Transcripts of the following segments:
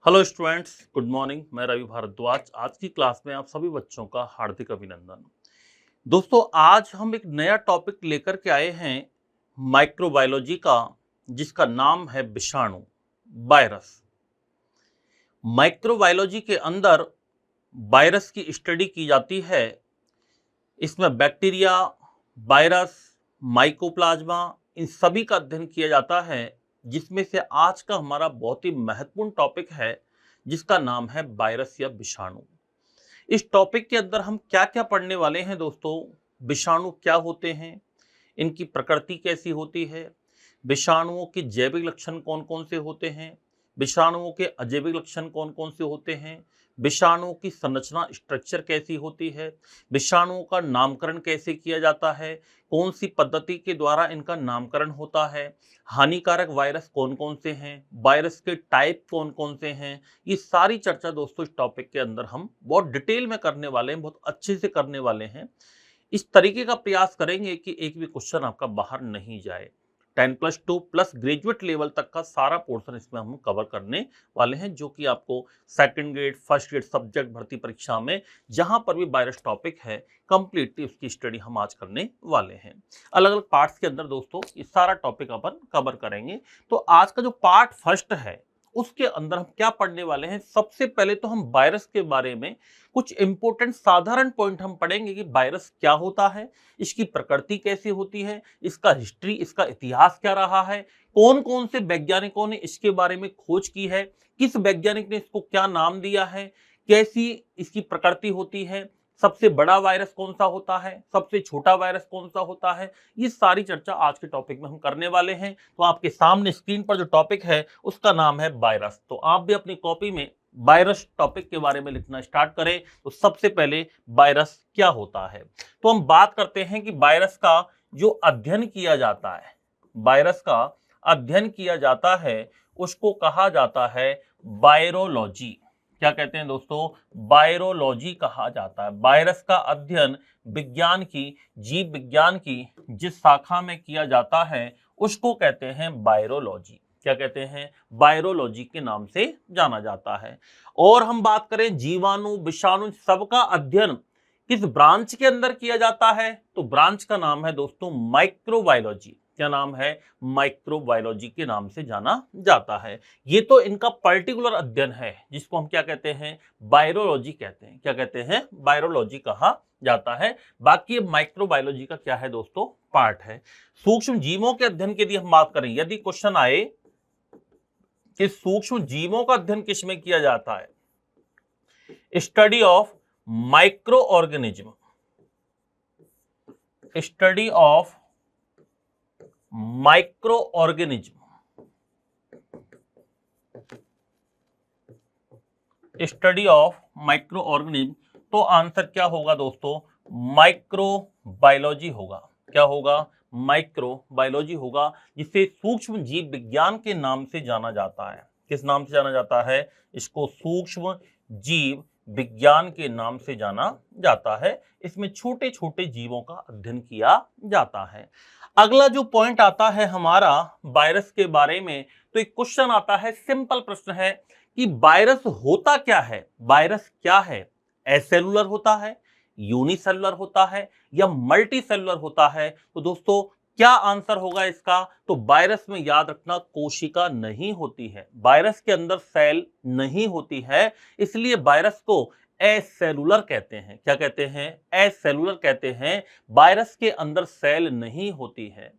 Hello students, good morning. मैं रवि भारद्वाज। आज की क्लास में आप सभी बच्चों का हार्दिक अभिनंदन। दोस्तों, आज हम एक नया टॉपिक लेकर के आए हैं माइक्रोबायोलॉजी का, जिसका नाम है विषाणु, वायरस। माइक्रोबायोलॉजी के अंदर वायरस की स्टडी की जाती है। इसमें बैक्टीरिया, वायरस, माइकोप्लाज्मा, इन सभी का अध्ययन किया जाता है, जिसमें से आज का हमारा बहुत ही महत्वपूर्ण टॉपिक है, जिसका नाम है वायरस या विषाणु। इस टॉपिक के अंदर हम क्या क्या पढ़ने वाले हैं दोस्तों? विषाणु क्या होते हैं, इनकी प्रकृति कैसी होती है, विषाणुओं के जैविक लक्षण कौन कौन से होते हैं, विषाणुओं के अजैविक लक्षण कौन कौन से होते हैं, विषाणुओं की संरचना स्ट्रक्चर कैसी होती है, विषाणुओं का नामकरण कैसे किया जाता है, कौन सी पद्धति के द्वारा इनका नामकरण होता है, हानिकारक वायरस कौन कौन से हैं, वायरस के टाइप कौन कौन से हैं। ये सारी चर्चा दोस्तों इस टॉपिक के अंदर हम बहुत डिटेल में करने वाले हैं, बहुत अच्छे से करने वाले हैं। इस तरीके का प्रयास करेंगे कि एक भी क्वेश्चन आपका बाहर नहीं जाए। 10+2 प्लस ग्रेजुएट लेवल तक का सारा पोर्शन इसमें हम कवर करने वाले हैं, जो कि आपको second grade, first grade subject भर्ती परीक्षा में जहां पर भी वायरस टॉपिक है, कंप्लीटली उसकी स्टडी हम आज करने वाले हैं। अलग अलग पार्ट्स के अंदर दोस्तों ये सारा टॉपिक अपन कवर करेंगे। तो आज का जो पार्ट फर्स्ट है, उसके अंदर हम क्या पढ़ने वाले हैं? सबसे पहले तो हम वायरस के बारे में कुछ इंपॉर्टेंट साधारण पॉइंट हम पढ़ेंगे कि वायरस क्या होता है, इसकी प्रकृति कैसी होती है, इसका हिस्ट्री, इसका इतिहास क्या रहा है, कौन कौन से वैज्ञानिकों ने इसके बारे में खोज की है, किस वैज्ञानिक ने इसको क्या नाम दिया है, कैसी इसकी प्रकृति होती है, सबसे बड़ा वायरस कौन सा होता है, सबसे छोटा वायरस कौन सा होता है। ये सारी चर्चा आज के टॉपिक में हम करने वाले हैं। तो आपके सामने स्क्रीन पर जो टॉपिक है उसका नाम है वायरस। तो आप भी अपनी कॉपी में वायरस टॉपिक के बारे में लिखना स्टार्ट करें। तो सबसे पहले वायरस क्या होता है, तो हम बात करते हैं कि वायरस का जो अध्ययन किया जाता है, वायरस का अध्ययन किया जाता है, उसको कहा जाता है वायरोलॉजी। क्या कहते हैं दोस्तों? वायरोलॉजी कहा जाता है। वायरस का अध्ययन विज्ञान की, जीव विज्ञान की जिस शाखा में किया जाता है उसको कहते हैं वायरोलॉजी। क्या कहते हैं? वायरोलॉजी के नाम से जाना जाता है। और हम बात करें जीवाणु, विषाणु, सबका अध्ययन किस ब्रांच के अंदर किया जाता है, तो ब्रांच का नाम है दोस्तों माइक्रोबायोलॉजी। क्या नाम है? माइक्रोबायोलॉजी के नाम से जाना जाता है। ये तो इनका पर्टिकुलर अध्ययन है, जिसको हम क्या कहते हैं? वायरोलॉजी कहते हैं। क्या कहते हैं? वायरोलॉजी कहा जाता है। बाकी माइक्रोबायोलॉजी का क्या है दोस्तों? पार्ट है। सूक्ष्म जीवों के अध्ययन की यदि हम बात करें, यदि क्वेश्चन आए कि सूक्ष्म जीवों का अध्ययन किसमें किया जाता है, study of micro organism, study of micro organism, study of micro organism, तो आंसर क्या होगा दोस्तों? माइक्रोबायोलॉजी होगा। क्या होगा? माइक्रोबायोलॉजी होगा, जिसे सूक्ष्म जीव विज्ञान के नाम से जाना जाता है। किस नाम से जाना जाता है? इसको सूक्ष्म जीव विज्ञान के नाम से जाना जाता है। इसमें छोटे छोटे जीवों का अध्ययन किया जाता है। अगला जो पॉइंट आता है हमारा वायरस के बारे में, तो एक क्वेश्चन आता है, सिंपल प्रश्न है कि वायरस होता क्या है? वायरस क्या है? एसेलुलर होता है, यूनिसेलुलर होता है, या मल्टी सेलुलर होता है? तो दोस्तों क्या आंसर होगा इसका? तो वायरस में याद रखना, कोशिका नहीं होती है, वायरस के अंदर सेल नहीं होती है, इसलिए वायरस को एसेलुलर कहते हैं। क्या कहते हैं? एसेलुलर कहते हैं। वायरस के अंदर सेल नहीं होती है।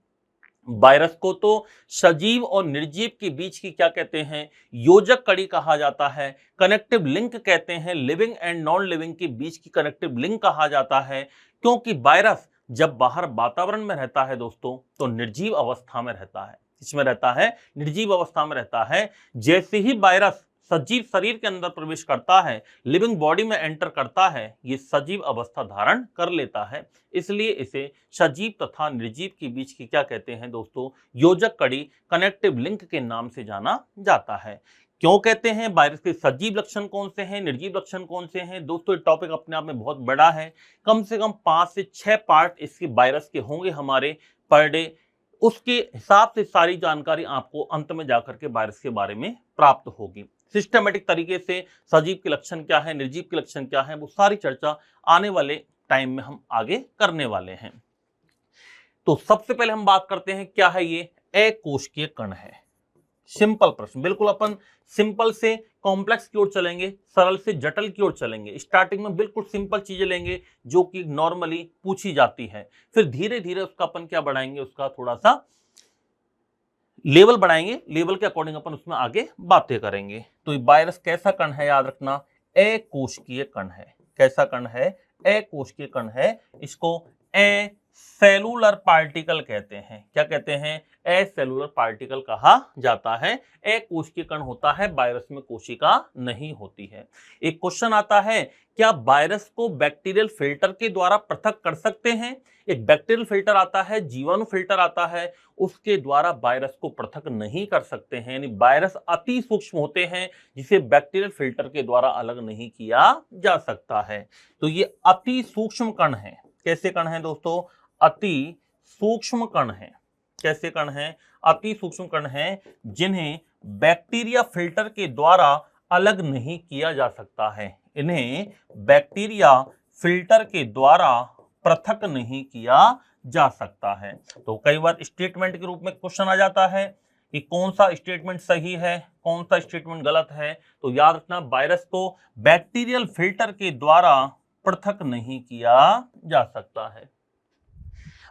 वायरस को तो सजीव और निर्जीव के बीच की क्या कहते हैं? योजक कड़ी कहा जाता है, कनेक्टिव लिंक कहते हैं। लिविंग एंड नॉन लिविंग के बीच की कनेक्टिव लिंक कहा जाता है, क्योंकि वायरस जब बाहर वातावरण में रहता है दोस्तों, तो निर्जीव अवस्था में रहता है। इसमें रहता है, निर्जीव अवस्था में रहता है। जैसे ही वायरस सजीव शरीर के अंदर प्रवेश करता है, लिविंग बॉडी में एंटर करता है, ये सजीव अवस्था धारण कर लेता है। इसलिए इसे सजीव तथा निर्जीव के बीच की क्या कहते हैं दोस्तों? योजक कड़ी, कनेक्टिव लिंक के नाम से जाना जाता है। क्यों कहते हैं? वायरस के सजीव लक्षण कौन से हैं, निर्जीव लक्षण कौन से हैं? दोस्तों ये टॉपिक अपने आप में बहुत बड़ा है, कम से कम 5 से 6 पार्ट इसके वायरस के होंगे हमारे पर डे। उसके हिसाब से सारी जानकारी आपको अंत में जाकर के वायरस के बारे में प्राप्त होगी। सिस्टमेटिक तरीके से सजीव के लक्षण क्या है, निर्जीव के लक्षण क्या है, वो सारी चर्चा आने वाले टाइम में हम आगे करने वाले हैं। तो सबसे पहले हम बात करते हैं क्या है ये अकोशिकीय कण है। सिंपल प्रश्न, बिल्कुल अपन सिंपल से कॉम्प्लेक्स की ओर चलेंगे, सरल से जटिल की ओर चलेंगे। स्टार्टिंग में बिल्कुल सिंपल चीजें लेंगे जो कि नॉर्मली पूछी जाती है, फिर धीरे धीरे उसका अपन क्या बढ़ाएंगे, उसका थोड़ा सा लेवल बढ़ाएंगे, लेवल के अकॉर्डिंग अपन उसमें आगे बातें करेंगे। तो ये वायरस कैसा कण है, याद रखना अकोशिकीय कण है। कैसा कण है, अकोशिकीय कण है। इसको सेलुलर पार्टिकल कहते हैं। क्या कहते हैं, एसेलुलर पार्टिकल कहा जाता है। अकोशिकीय कण होता है, वायरस में कोशिका नहीं होती है। एक क्वेश्चन आता है, क्या वायरस को बैक्टीरियल फिल्टर के द्वारा पृथक कर सकते हैं? एक बैक्टीरियल फिल्टर आता है, जीवाणु फिल्टर आता है, उसके द्वारा वायरस को पृथक नहीं कर सकते हैं। यानी वायरस अति सूक्ष्म होते हैं जिसे बैक्टीरियल फिल्टर के द्वारा अलग नहीं किया जा सकता है। तो ये अति सूक्ष्म कण है। कैसे कण है दोस्तों, अति सूक्ष्म कण है। कैसे कण है, अति सूक्ष्म कण है जिन्हें बैक्टीरिया फिल्टर के द्वारा अलग नहीं किया जा सकता है। इन्हें बैक्टीरिया फिल्टर के द्वारा पृथक नहीं किया जा सकता है। तो कई बार स्टेटमेंट के रूप में क्वेश्चन आ जाता है कि कौन सा स्टेटमेंट सही है, कौन सा स्टेटमेंट गलत है। तो याद रखना, वायरस को बैक्टीरियल फिल्टर के द्वारा पृथक नहीं किया जा सकता है।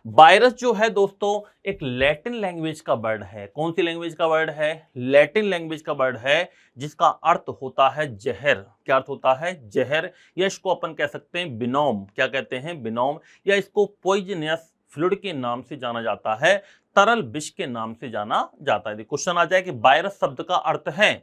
वायरस जो है दोस्तों एक लैटिन लैंग्वेज का वर्ड है। कौन सी लैंग्वेज का वर्ड है, लैटिन लैंग्वेज का वर्ड है, जिसका अर्थ होता है जहर। क्या अर्थ होता है, जहर। या इसको अपन कह सकते हैं बिनोम। क्या कहते हैं, बिनोम। या इसको पॉइजनियस फ्लूइड के नाम से जाना जाता है, तरल विष के नाम से जाना जाता है। क्वेश्चन आ जाए कि वायरस शब्द का अर्थ है,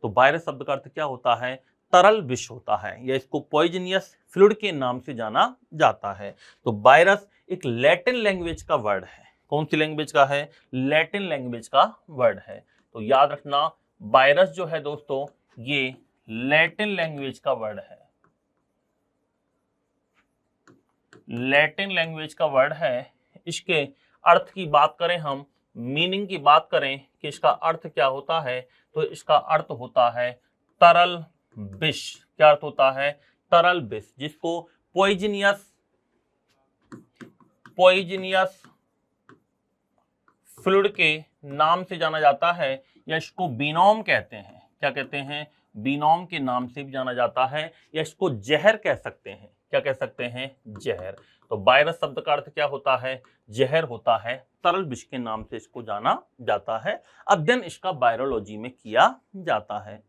तो वायरस शब्द का अर्थ क्या होता है, तरल विष होता है, या इसको पॉइजनियस फ्लूइड के नाम से जाना जाता है। तो वायरस एक लैटिन लैंग्वेज का वर्ड है। कौन सी लैंग्वेज का है, लैटिन लैंग्वेज का वर्ड है। तो याद रखना, वायरस जो है दोस्तों ये लैटिन लैंग्वेज का वर्ड है। लैटिन लैंग्वेज का वर्ड है। इसके अर्थ की बात करें हम, मीनिंग की बात करें कि इसका अर्थ क्या होता है, तो इसका अर्थ होता है तरल विष। क्या अर्थ होता है, तरल विष, जिसको पॉइजनियस फ्लूइड के नाम से जाना जाता है, या इसको बिनोम कहते हैं। क्या कहते हैं, बिनोम के नाम से भी जाना जाता है, या इसको जहर कह सकते हैं। क्या कह सकते हैं, जहर। तो वायरस शब्द का अर्थ क्या होता है, जहर होता है, तरल विष के नाम से इसको जाना जाता है। अध्ययन इसका वायरोलॉजी में किया जाता है।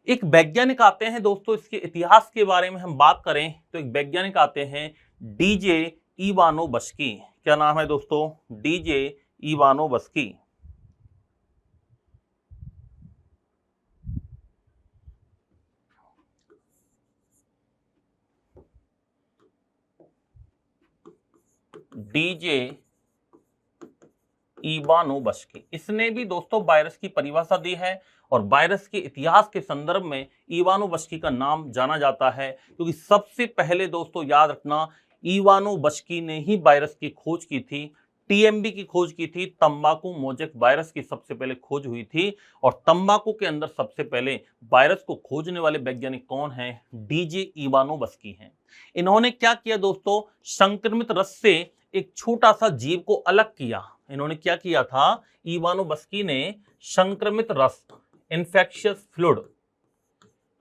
एक वैज्ञानिक आते हैं दोस्तों, इसके इतिहास के बारे में हम बात करें तो एक वैज्ञानिक आते हैं डीजे इवानोवस्की। क्या नाम है दोस्तों, डीजे इवानोवस्की। डीजे इवानोवस्की, इसने भी दोस्तों वायरस की परिभाषा दी है, और वायरस के इतिहास के संदर्भ में इवानोवस्की का नाम जाना जाता है, क्योंकि सबसे पहले दोस्तों याद रखना, इवानोवस्की ने ही वायरस की खोज की थी, टीएमबी की खोज की थी। तंबाकू मोजेक वायरस की सबसे पहले खोज हुई थी, और तंबाकू के अंदर सबसे पहले वायरस को खोजने वाले वैज्ञानिक कौन हैं, डीजे इवानोवस्की हैं। इन्होंने क्या किया दोस्तों, संक्रमित रस से एक छोटा सा जीव को अलग किया। इन्होंने क्या किया था, इवानोवस्की ने संक्रमित रस, इन्फेक्शियस फ्लूइड,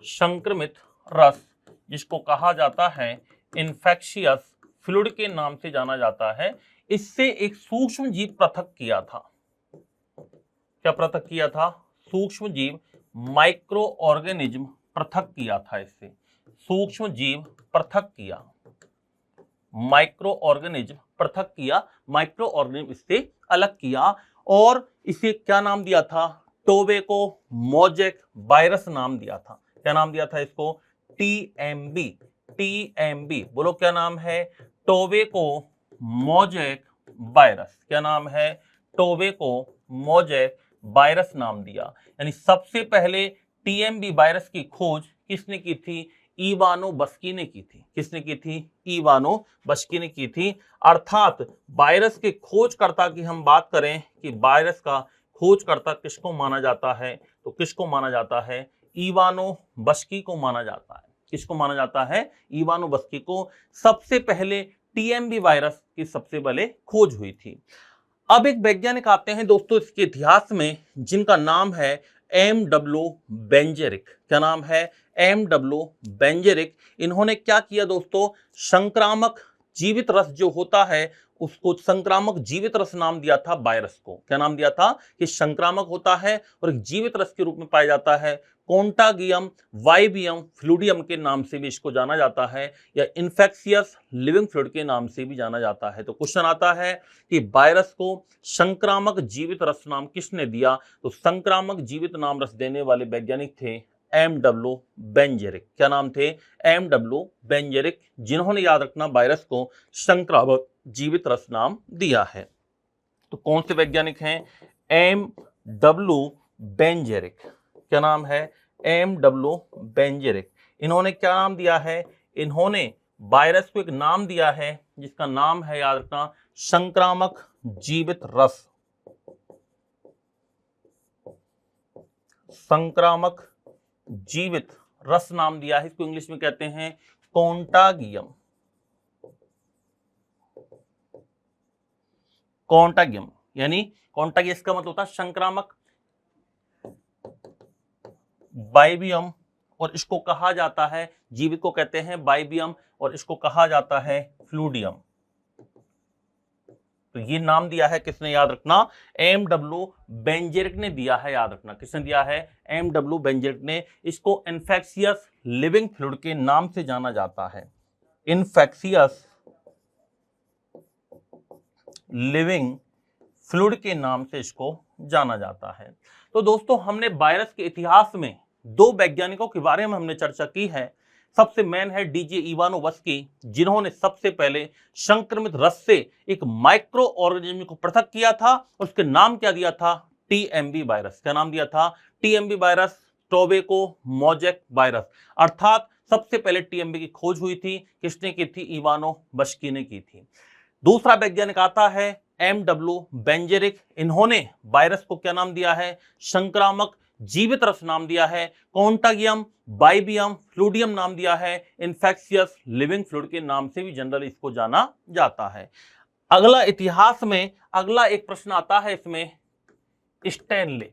संक्रमित रस, जिसको कहा जाता है इन्फेक्शियस फ्लूइड के नाम से जाना जाता है, इससे एक सूक्ष्म जीव पृथक किया था। क्या पृथक किया था, सूक्ष्म जीव, माइक्रो ऑर्गेनिज्म पृथक किया था। इससे सूक्ष्म जीव पृथक किया, माइक्रो ऑर्गेनिज्म पृथक किया, माइक्रो ऑर्गेनिज्म इससे अलग किया, और इसे क्या नाम दिया था, टोबैको मोजेक वायरस नाम दिया था। क्या नाम दिया था इसको, टीएमबी। टीएमबी बोलो, क्या नाम है, टोबैको मोजेक वायरस। क्या नाम है, टोबैको मोजेक वायरस नाम दिया। यानी सबसे पहले टीएमबी वायरस की खोज किसने की थी, इवानोवस्की ने की थी। किसने की थी, इवानोवस्की ने की थी। अर्थात वायरस के खोजकर्ता की हम बात करें कि वायरस का खोजकर्ता किसको माना जाता है, तो किसको माना जाता है, इवानोवस्की को माना जाता है। किसको माना जाता है? इवानोवस्की को। सबसे पहले टीएमबी वायरस की सबसे पहले खोज हुई थी। अब एक वैज्ञानिक आते हैं दोस्तों इसके इतिहास में, जिनका नाम है एम.डब्ल्यू. बेंजेरिक। क्या नाम है? एम.डब्ल्यू. बेंजेरिक। इन्होंने क्या किया दोस्तों? संक्रामक जीवित रस जो होता है उसको संक्रामक जीवित रस नाम दिया था वायरस को। क्या नाम दिया था? कि संक्रामक होता है और एक जीवित रस के रूप में पाया जाता है। कॉन्टागियम वाइबियम फ्लूडियम के नाम से भी इसको जाना जाता है, या इन्फेक्शियस लिविंग फ्लूइड के नाम से भी जाना जाता है। तो क्वेश्चन आता है कि वायरस को संक्रामक जीवित रस नाम किसने दिया? तो संक्रामक जीवित नाम रस देने वाले वैज्ञानिक थे एम.डब्ल्यू. बेंजेरिक। क्या नाम थे? एम.डब्ल्यू. बेंजेरिक, जिन्होंने याद रखना वायरस को संक्रामक जीवित रस नाम दिया है। तो कौन से वैज्ञानिक हैं? एम.डब्ल्यू. बेंजेरिक। क्या नाम है? एम.डब्ल्यू. बेंजेरिक। इन्होंने क्या नाम दिया है? इन्होंने वायरस को एक नाम दिया है जिसका नाम है, याद रखना, संक्रामक जीवित रस। संक्रामक जीवित रस नाम दिया है। इसको इंग्लिश में कहते हैं कॉन्टागियम। कॉन्टागियम यानी कॉन्टागियम इसका मतलब होता है संक्रामक, बाइबियम, और इसको कहा जाता है, जीवित को कहते हैं बाइबियम और इसको कहा जाता है फ्लूडियम। तो ये नाम दिया है किसने? याद रखना, एम.डब्ल्यू. बेंजेरिक ने दिया है। याद रखना, किसने दिया है? एम.डब्ल्यू. बेंजेरिक ने। इसको इन्फेक्शियस लिविंग फ्लूइड के नाम से जाना जाता है। इन्फेक्शियस लिविंग फ्लूइड के नाम से इसको जाना जाता है। तो दोस्तों हमने वायरस के इतिहास में दो वैज्ञानिकों के बारे में हमने चर्चा की है। सबसे मेन है डीजे इवानोवस्की, जिन्होंने सबसे पहले संक्रमित रस से एक माइक्रो ऑर्गेनिज्म को पृथक किया था। उसके नाम क्या दिया था? TMV virus. क्या नाम दिया था? TMV virus, tobacco mosaic virus. अर्थात सबसे पहले टीएमबी की खोज हुई थी। किसने की थी? इवानोवस्की ने की थी। दूसरा वैज्ञानिक आता है एम.डब्ल्यू. बेंजेरिक। इन्होंने वायरस को क्या नाम दिया है? संक्रामक जीवित रस नाम दिया है। कॉन्टागियम बाइबियम फ्लूडियम नाम दिया है। इन्फेक्शियस लिविंग फ्लूइड के नाम से भी जनरली इसको जाना जाता है। अगला इतिहास में अगला एक प्रश्न आता है इसमें, स्टेनले।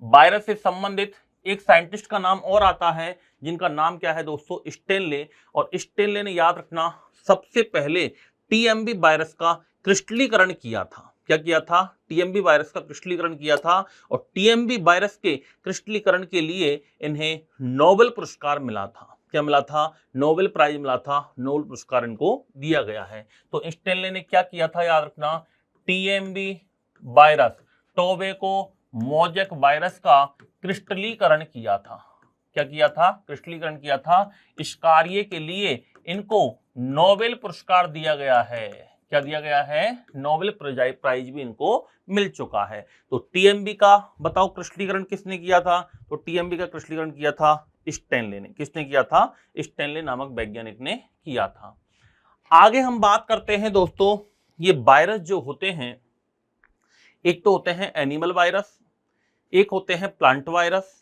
वायरस से संबंधित एक साइंटिस्ट का नाम और आता है जिनका नाम क्या है दोस्तों? स्टेनले। और स्टेनले ने, याद रखना, सबसे पहले टीएमबी वायरस का क्रिस्टलीकरण किया था। क्या किया था? टीएमबी वायरस का क्रिस्टलीकरण किया था। और टीएमबी वायरस के क्रिस्टलीकरण के लिए इन्हें नोबेल पुरस्कार मिला था। क्या मिला था? नोबेल प्राइज मिला था। नोबेल पुरस्कार इनको दिया गया है। तो स्टेनले ने क्या किया था? याद रखना, TMV virus, tobacco mosaic virus का क्रिस्टलीकरण किया था। क्या किया था? क्रिस्टलीकरण किया था। इस कार्य के लिए इनको नोबेल पुरस्कार दिया गया है। क्या दिया गया है? नोबेल प्राइज भी इनको मिल चुका है। तो टीएमबी का बताओ क्रिस्टलीकरण किसने किया था? तो टीएमबी का क्रिस्टलीकरण किया था स्टेनले ने। किसने किया था? स्टेनले नामक वैज्ञानिक ने किया था। आगे हम बात करते हैं दोस्तों, ये वायरस जो होते हैं, एक तो होते हैं एनिमल वायरस, एक होते हैं प्लांट वायरस,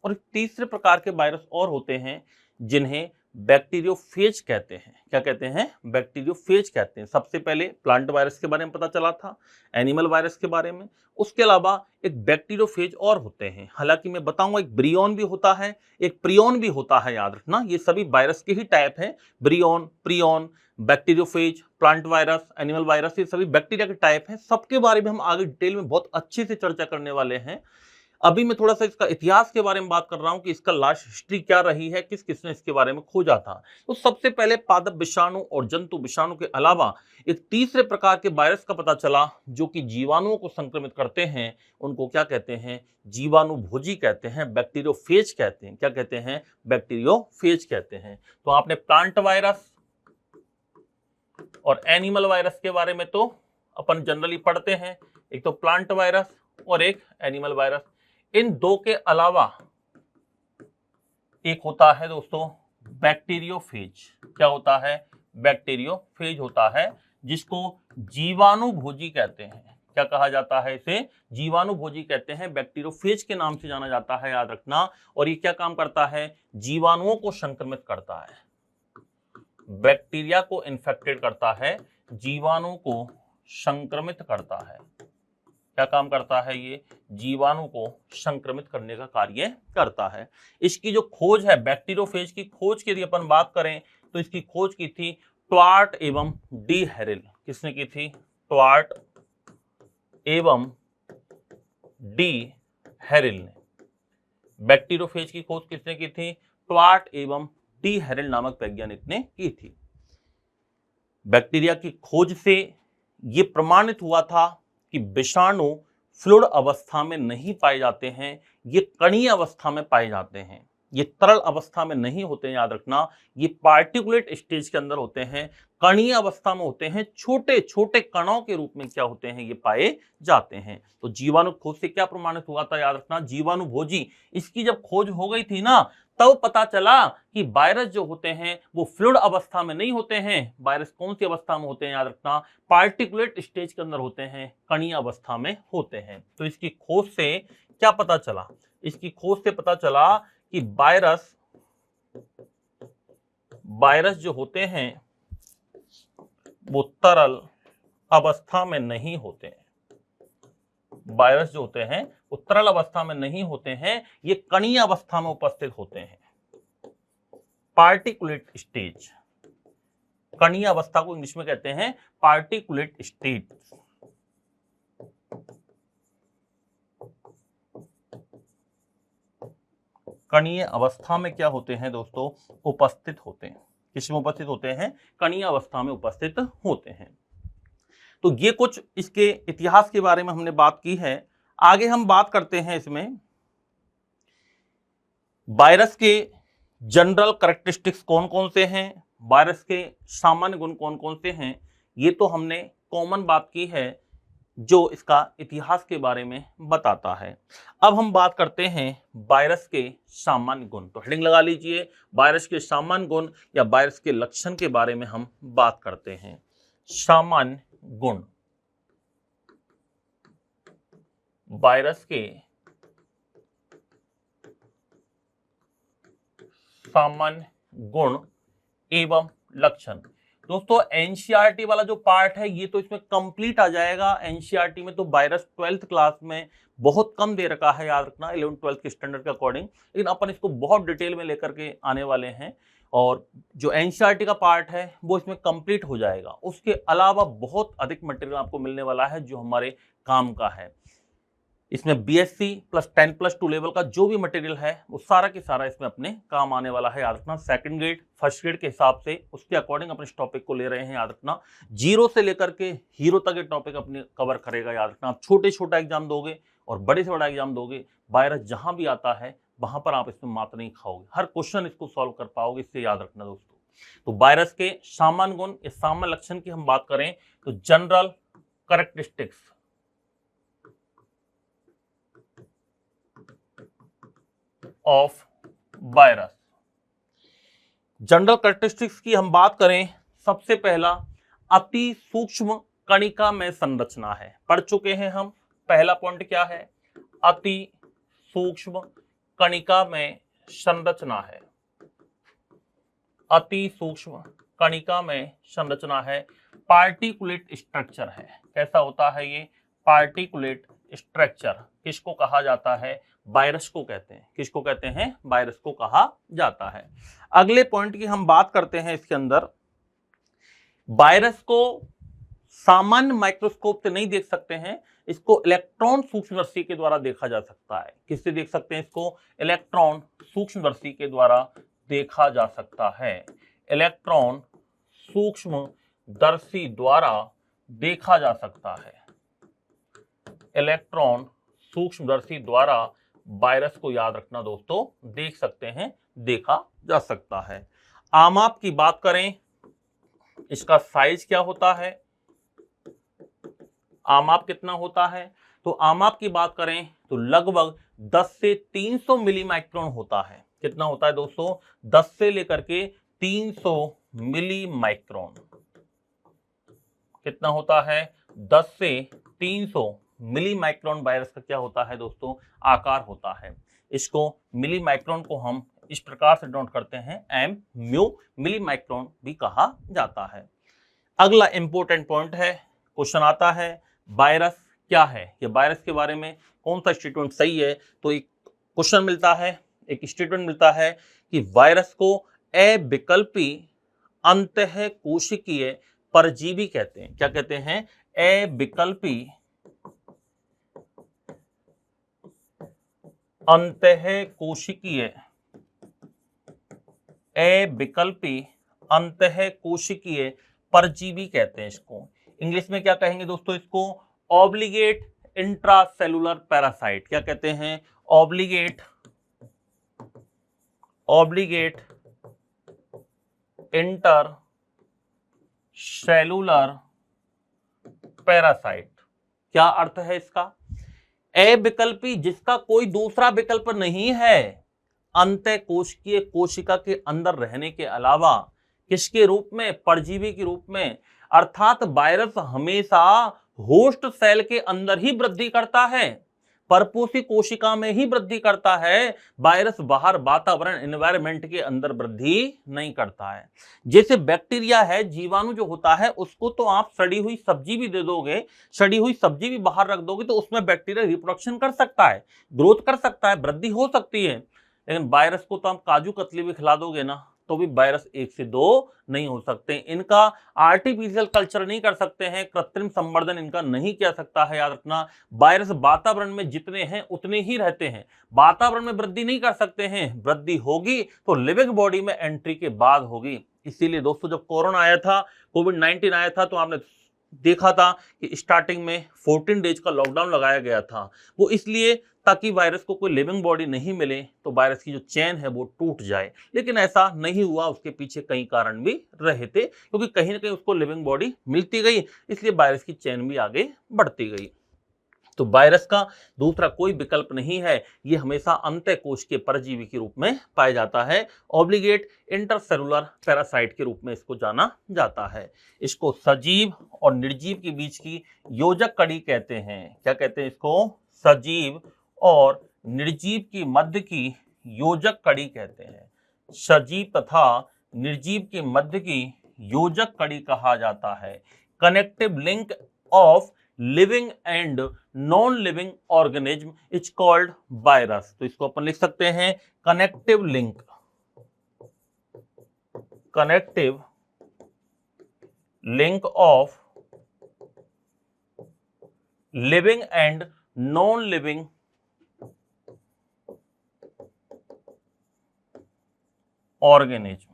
और तीसरे प्रकार के वायरस और होते हैं जिन्हें बैक्टीरियोफेज कहते हैं। क्या कहते हैं? बैक्टीरियोफेज कहते हैं। सबसे पहले प्लांट वायरस के बारे में पता चला था, एनिमल वायरस के बारे में। उसके अलावा एक बैक्टीरियोफेज और होते हैं। हालांकि मैं बताऊंगा, एक ब्रियोन भी होता है, एक प्रियोन भी होता है। याद रखना, ये सभी वायरस के ही टाइप हैं। Breon, prion, bacteriophage, plant virus, animal virus, ये सभी बैक्टीरिया के टाइप हैं। सबके बारे में हम आगे डिटेल में बहुत अच्छे से चर्चा करने वाले हैं। अभी मैं थोड़ा सा इसका इतिहास के बारे में बात कर रहा हूं कि इसका लास्ट हिस्ट्री क्या रही है, किस किसने इसके बारे में खोजा था। तो सबसे पहले पादप विषाणु और जंतु विषाणु के अलावा एक तीसरे प्रकार के वायरस का पता चला जो कि जीवाणुओं को संक्रमित करते हैं। उनको क्या कहते हैं? जीवाणु भोजी कहते हैं, बैक्टीरियोफेज कहते हैं। क्या कहते हैं? बैक्टीरियोफेज कहते हैं। तो आपने प्लांट वायरस और एनिमल वायरस के बारे में तो अपन जनरली पढ़ते हैं, एक तो प्लांट वायरस और एक एनिमल वायरस। इन दो के अलावा एक होता है दोस्तों बैक्टीरियोफेज। क्या होता है? बैक्टीरियोफेज होता है, जिसको जीवाणु भोजी कहते हैं। क्या कहा जाता है इसे? जीवाणुभोजी कहते हैं, बैक्टीरियोफेज के नाम से जाना जाता है, याद रखना। और ये क्या काम करता है? जीवाणुओं को संक्रमित करता है, बैक्टीरिया को इन्फेक्टेड करता है, जीवाणु को संक्रमित करता है। क्या काम करता है ये? जीवाणु को संक्रमित करने का कार्य करता है। इसकी जो खोज है, बैक्टीरियोफेज की खोज की यदि अपन बात करें तो इसकी खोज की थी ट्वार्ट एवं डी हेरिल। किसने की थी? ट्वार्ट एवं डी हेरिल ने। बैक्टीरियोफेज की खोज किसने की थी? ट्वार्ट एवं डी हेरिल नामक वैज्ञानिक ने की थी। बैक्टीरिया की खोज से यह प्रमाणित हुआ था कि विषाणु फ्लूइड अवस्था में नहीं पाए जाते हैं, ये कणीय अवस्था में पाए जाते हैं, ये तरल अवस्था में नहीं होते हैं, याद रखना। ये पार्टिकुलेट स्टेज के अंदर होते हैं, कणीय अवस्था में होते हैं, छोटे छोटे कणों के रूप में क्या होते हैं? ये पाए जाते हैं। तो जीवाणु खोज से क्या प्रमाणित हुआ था? याद रखना, जीवाणुभोजी। इसकी जब खोज हो गई थी ना, तब पता चला कि वायरस जो होते हैं वो फ्लूइड अवस्था में नहीं होते हैं। वायरस कौन सी अवस्था में होते हैं? याद रखना, पार्टिकुलेट स्टेज के अंदर होते हैं, कणीय अवस्था में होते हैं। तो इसकी खोज से क्या पता चला? इसकी खोज से पता चला कि वायरस जो होते हैं वो तरल अवस्था में नहीं होते हैं। वायरस जो होते हैं वो तरल अवस्था में नहीं होते हैं, ये कणीय अवस्था में उपस्थित होते हैं, पार्टिकुलेट स्टेज। कणीय अवस्था को इंग्लिश में कहते हैं पार्टिकुलेट स्टेज। कणीय अवस्था में क्या होते हैं दोस्तों? उपस्थित होते हैं। किसमें उपस्थित होते हैं? कणीय अवस्था में उपस्थित होते हैं। तो ये कुछ इसके इतिहास के बारे में हमने बात की है। आगे हम बात करते हैं इसमें वायरस के जनरल कैरेक्टरिस्टिक्स कौन कौन से हैं, वायरस के सामान्य गुण कौन कौन से हैं। ये तो हमने कॉमन बात की है जो इसका इतिहास के बारे में बताता है। अब हम बात करते हैं वायरस के सामान्य गुण। तो हेडिंग लगा लीजिए, वायरस के सामान्य गुण या वायरस के लक्षण के बारे में हम बात करते हैं। सामान्य गुण, वायरस के सामान्य गुण एवं लक्षण। दोस्तों एनसीईआरटी वाला जो पार्ट है ये तो इसमें कंप्लीट आ जाएगा। एनसीईआरटी में तो वायरस 12th क्लास में बहुत कम दे रखा है, याद रखना, 11th-12th के स्टैंडर्ड के अकॉर्डिंग। लेकिन अपन इसको बहुत डिटेल में लेकर के आने वाले हैं और जो एनसीईआरटी का पार्ट है वो इसमें कंप्लीट हो जाएगा। उसके अलावा बहुत अधिक मटेरियल आपको मिलने वाला है जो हमारे काम का है। इसमें बीएससी प्लस 10+2 लेवल का जो भी मटेरियल है वो सारा के सारा इसमें अपने काम आने वाला है, याद रखना। सेकंड ग्रेड फर्स्ट ग्रेड के हिसाब से उसके अकॉर्डिंग अपने इस टॉपिक को ले रहे हैं, याद रखना। 0 से लेकर के हीरो तक ये टॉपिक अपने कवर करेगा, याद रखना। आप छोटे छोटा एग्जाम दोगे और बड़े से बड़ा एग्जाम दोगे, वायरस जहां भी आता है वहां पर आप इसमें मात नहीं खाओगे, हर क्वेश्चन इसको सॉल्व कर पाओगे, इससे याद रखना दोस्तों। तो वायरस के सामान्य गुण या सामान्य लक्षण की हम बात करें तो general characteristics of virus. General characteristics की हम बात करें, सबसे पहला अति सूक्ष्म कणिका में संरचना है। पढ़ चुके हैं हम, पहला पॉइंट क्या है? अति सूक्ष्म कणिका में संरचना है। अति सूक्ष्म कणिका में संरचना है। पार्टिकुलेट स्ट्रक्चर है। कैसा होता है ये? Particulate structure. किसको कहा जाता है? वायरस को कहते हैं। किसको कहते हैं? वायरस को कहा जाता है। अगले पॉइंट की हम बात करते हैं, इसके अंदर वायरस को सामान्य माइक्रोस्कोप से नहीं देख सकते हैं, इसको इलेक्ट्रॉन सूक्ष्मदर्शी के द्वारा देखा जा सकता है। किससे देख सकते हैं इसको? इलेक्ट्रॉन सूक्ष्मदर्शी के द्वारा देखा जा सकता है। इलेक्ट्रॉन सूक्ष्मदर्शी द्वारा देखा जा सकता है। इलेक्ट्रॉन सूक्ष्मदर्शी द्वारा वायरस को, याद रखना दोस्तों, देख सकते हैं, देखा जा सकता है। आमाप की बात करें, इसका साइज क्या होता है? आमाप कितना होता है? तो आमाप की बात करें तो लगभग 10 से 300 मिली माइक्रोन होता है। कितना होता है दोस्तों? 10 से लेकर के 300 मिली माइक्रोन। कितना होता है? 10 से 300 मिली माइक्रोन वायरस का क्या होता है दोस्तों, आकार होता है। इसको मिली माइक्रोन को हम इस प्रकार से नोट करते हैं, एम म्यू मिली माइक्रोन भी कहा जाता है। अगला इंपॉर्टेंट पॉइंट है, क्वेश्चन आता है वायरस क्या है, ये वायरस के बारे में कौन सा स्टेटमेंट सही है। तो एक क्वेश्चन मिलता है, एक स्टेटमेंट मिलता है कि वायरस को अविकल्पी अंतः कोशिकीय परजीवी कहते हैं। क्या कहते हैं, अविकल्पी अंतः कोशिकीय, अविकल्पी अंतः कोशिकीय परजीवी कहते हैं इसको। इंग्लिश में क्या कहेंगे दोस्तों इसको, ऑब्लिगेट इंट्रासेलुलर पैरासाइट। क्या कहते हैं, ऑब्लिगेट इंटर सेलुलर पैरासाइट। क्या अर्थ है इसका, अविकल्पी जिसका कोई दूसरा विकल्प नहीं है, अंतः कोशिकीय कोशिका के अंदर रहने के अलावा किसके रूप में, परजीवी के रूप में। अर्थात वायरस हमेशा होस्ट सेल के अंदर ही वृद्धि करता है, परपोषी कोशिका में ही वृद्धि करता है। वायरस बाहर वातावरण एनवायरनमेंट के अंदर वृद्धि नहीं करता है। जैसे बैक्टीरिया है, जीवाणु जो होता है उसको तो आप सड़ी हुई सब्जी भी दे दोगे, सड़ी हुई सब्जी भी बाहर रख दोगे तो उसमें बैक्टीरिया रिप्रोडक्शन कर सकता है, ग्रोथ कर सकता है, वृद्धि हो सकती है। लेकिन वायरस को तो आप काजू कतली भी खिला दोगे ना तो भी वायरस 1 से 2 नहीं हो सकते। इनका आर्टिफिशियल कल्चर नहीं कर सकते हैं, कृत्रिम संवर्धन इनका नहीं किया सकता है। याद रखना, वायरस वातावरण में जितने हैं उतने ही रहते हैं, वातावरण में वृद्धि नहीं कर सकते हैं। वृद्धि होगी तो लिविंग बॉडी में एंट्री के बाद होगी। इसीलिए दोस्तों जब कोरोना आया था, कोविड-19 आया था, तो आपने देखा था कि स्टार्टिंग में 14 डेज का लॉकडाउन लगाया गया था। वो इसलिए ताकि वायरस को कोई लिविंग बॉडी नहीं मिले, तो वायरस की जो चेन है वो टूट जाए। लेकिन ऐसा नहीं हुआ, उसके पीछे कई कारण भी रहे थे, क्योंकि कहीं ना कहीं उसको लिविंग बॉडी मिलती गई, इसलिए वायरस की चेन भी आगे बढ़ती गई। तो वायरस का दूसरा कोई विकल्प नहीं है, ये हमेशा अंतःकोश के परजीवी के रूप में पाया जाता है। ऑब्लिगेट इंटरसेलुलर पैरासाइट के रूप में इसको जाना जाता है। इसको सजीव और निर्जीव के बीच की योजक कड़ी कहते हैं। क्या कहते हैं इसको, सजीव और निर्जीव की मध्य की योजक कड़ी कहते हैं। सजीव तथा निर्जीव के मध्य की योजक कड़ी कहा जाता है। Connective link of living and non living organism is called virus. तो इसको अपन लिख सकते हैं connective link, connective link of living and non living organism.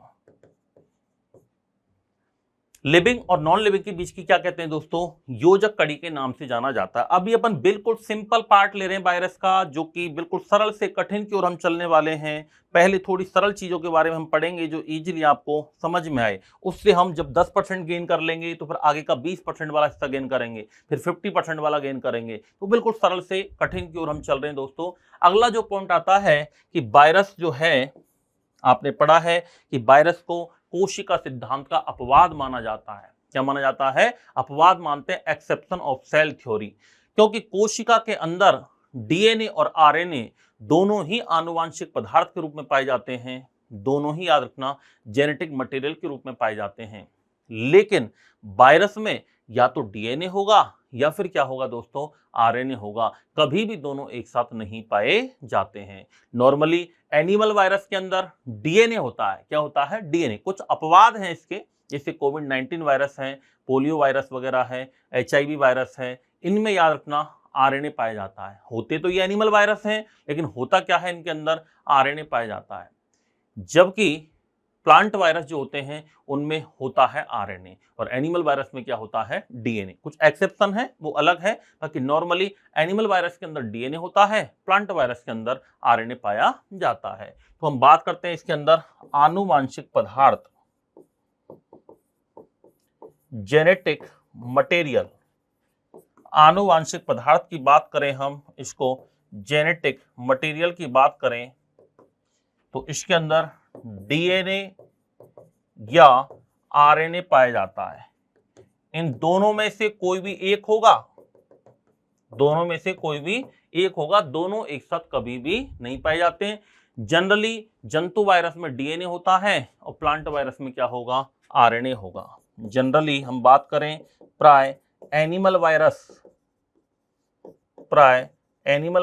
Living और नॉन लिविंग के बीच की क्या कहते हैं दोस्तों, योजक कड़ी के नाम से जाना जाता है। अभी अपन बिल्कुल सिंपल पार्ट ले रहे हैं वायरस का, जो कि बिल्कुल सरल से कठिन की ओर हम चलने वाले हैं। पहले थोड़ी सरल चीजों के बारे में हम पढ़ेंगे जो इजीली आपको समझ में आए। उससे हम जब 10% गेन कर लेंगे तो फिर आगे का 20% वाला हिस्सा गेन करेंगे, फिर 50% वाला गेन करेंगे। तो बिल्कुल सरल से कठिन की ओर हम चल रहे हैं दोस्तों। अगला जो पॉइंट आता है कि वायरस जो है, आपने पढ़ा है कि वायरस को कोशिका सिद्धांत का अपवाद माना जाता है। क्या माना जाता है, अपवाद मानते हैं, एक्सेप्शन ऑफ सेल थ्योरी। क्योंकि कोशिका के अंदर डीएनए और आरएनए दोनों ही आनुवांशिक पदार्थ के रूप में पाए जाते हैं, दोनों ही याद रखना जेनेटिक मटेरियल के रूप में पाए जाते हैं। लेकिन वायरस में या तो डीएनए होगा या फिर क्या होगा दोस्तों, आरएनए होगा। कभी भी दोनों एक साथ नहीं पाए जाते हैं। नॉर्मली एनिमल वायरस के अंदर डीएनए होता है। क्या होता है, डीएनए। कुछ अपवाद हैं इसके, जैसे कोविड-19 वायरस है, पोलियो वायरस वगैरह है, एचआईवी वायरस है, इनमें याद रखना आरएनए पाया जाता है। होते तो ये एनिमल वायरस हैं, लेकिन होता क्या है, इनके अंदर आरएनए पाया जाता है। जबकि प्लांट वायरस जो होते हैं उनमें होता है आरएनए, और एनिमल वायरस में क्या होता है, डीएनए। कुछ एक्सेप्शन है, वो अलग है। बाकी नॉर्मली एनिमल वायरस के अंदर डीएनए होता है, प्लांट वायरस के अंदर आरएनए पाया जाता है। तो हम बात करते हैं इसके अंदर आनुवांशिक पदार्थ, जेनेटिक मटेरियल। आनुवांशिक पदार्थ की बात करें हम, इसको जेनेटिक मटेरियल की बात करें, तो इसके अंदर डीएनए या आरएनए पाया जाता है। इन दोनों में से कोई भी एक होगा दोनों में से कोई भी एक होगा, दोनों एक साथ कभी भी नहीं पाए जाते हैं। जनरली जंतु वायरस में डीएनए होता है और प्लांट वायरस में क्या होगा, आरएनए होगा। जनरली हम बात करें प्राय एनिमल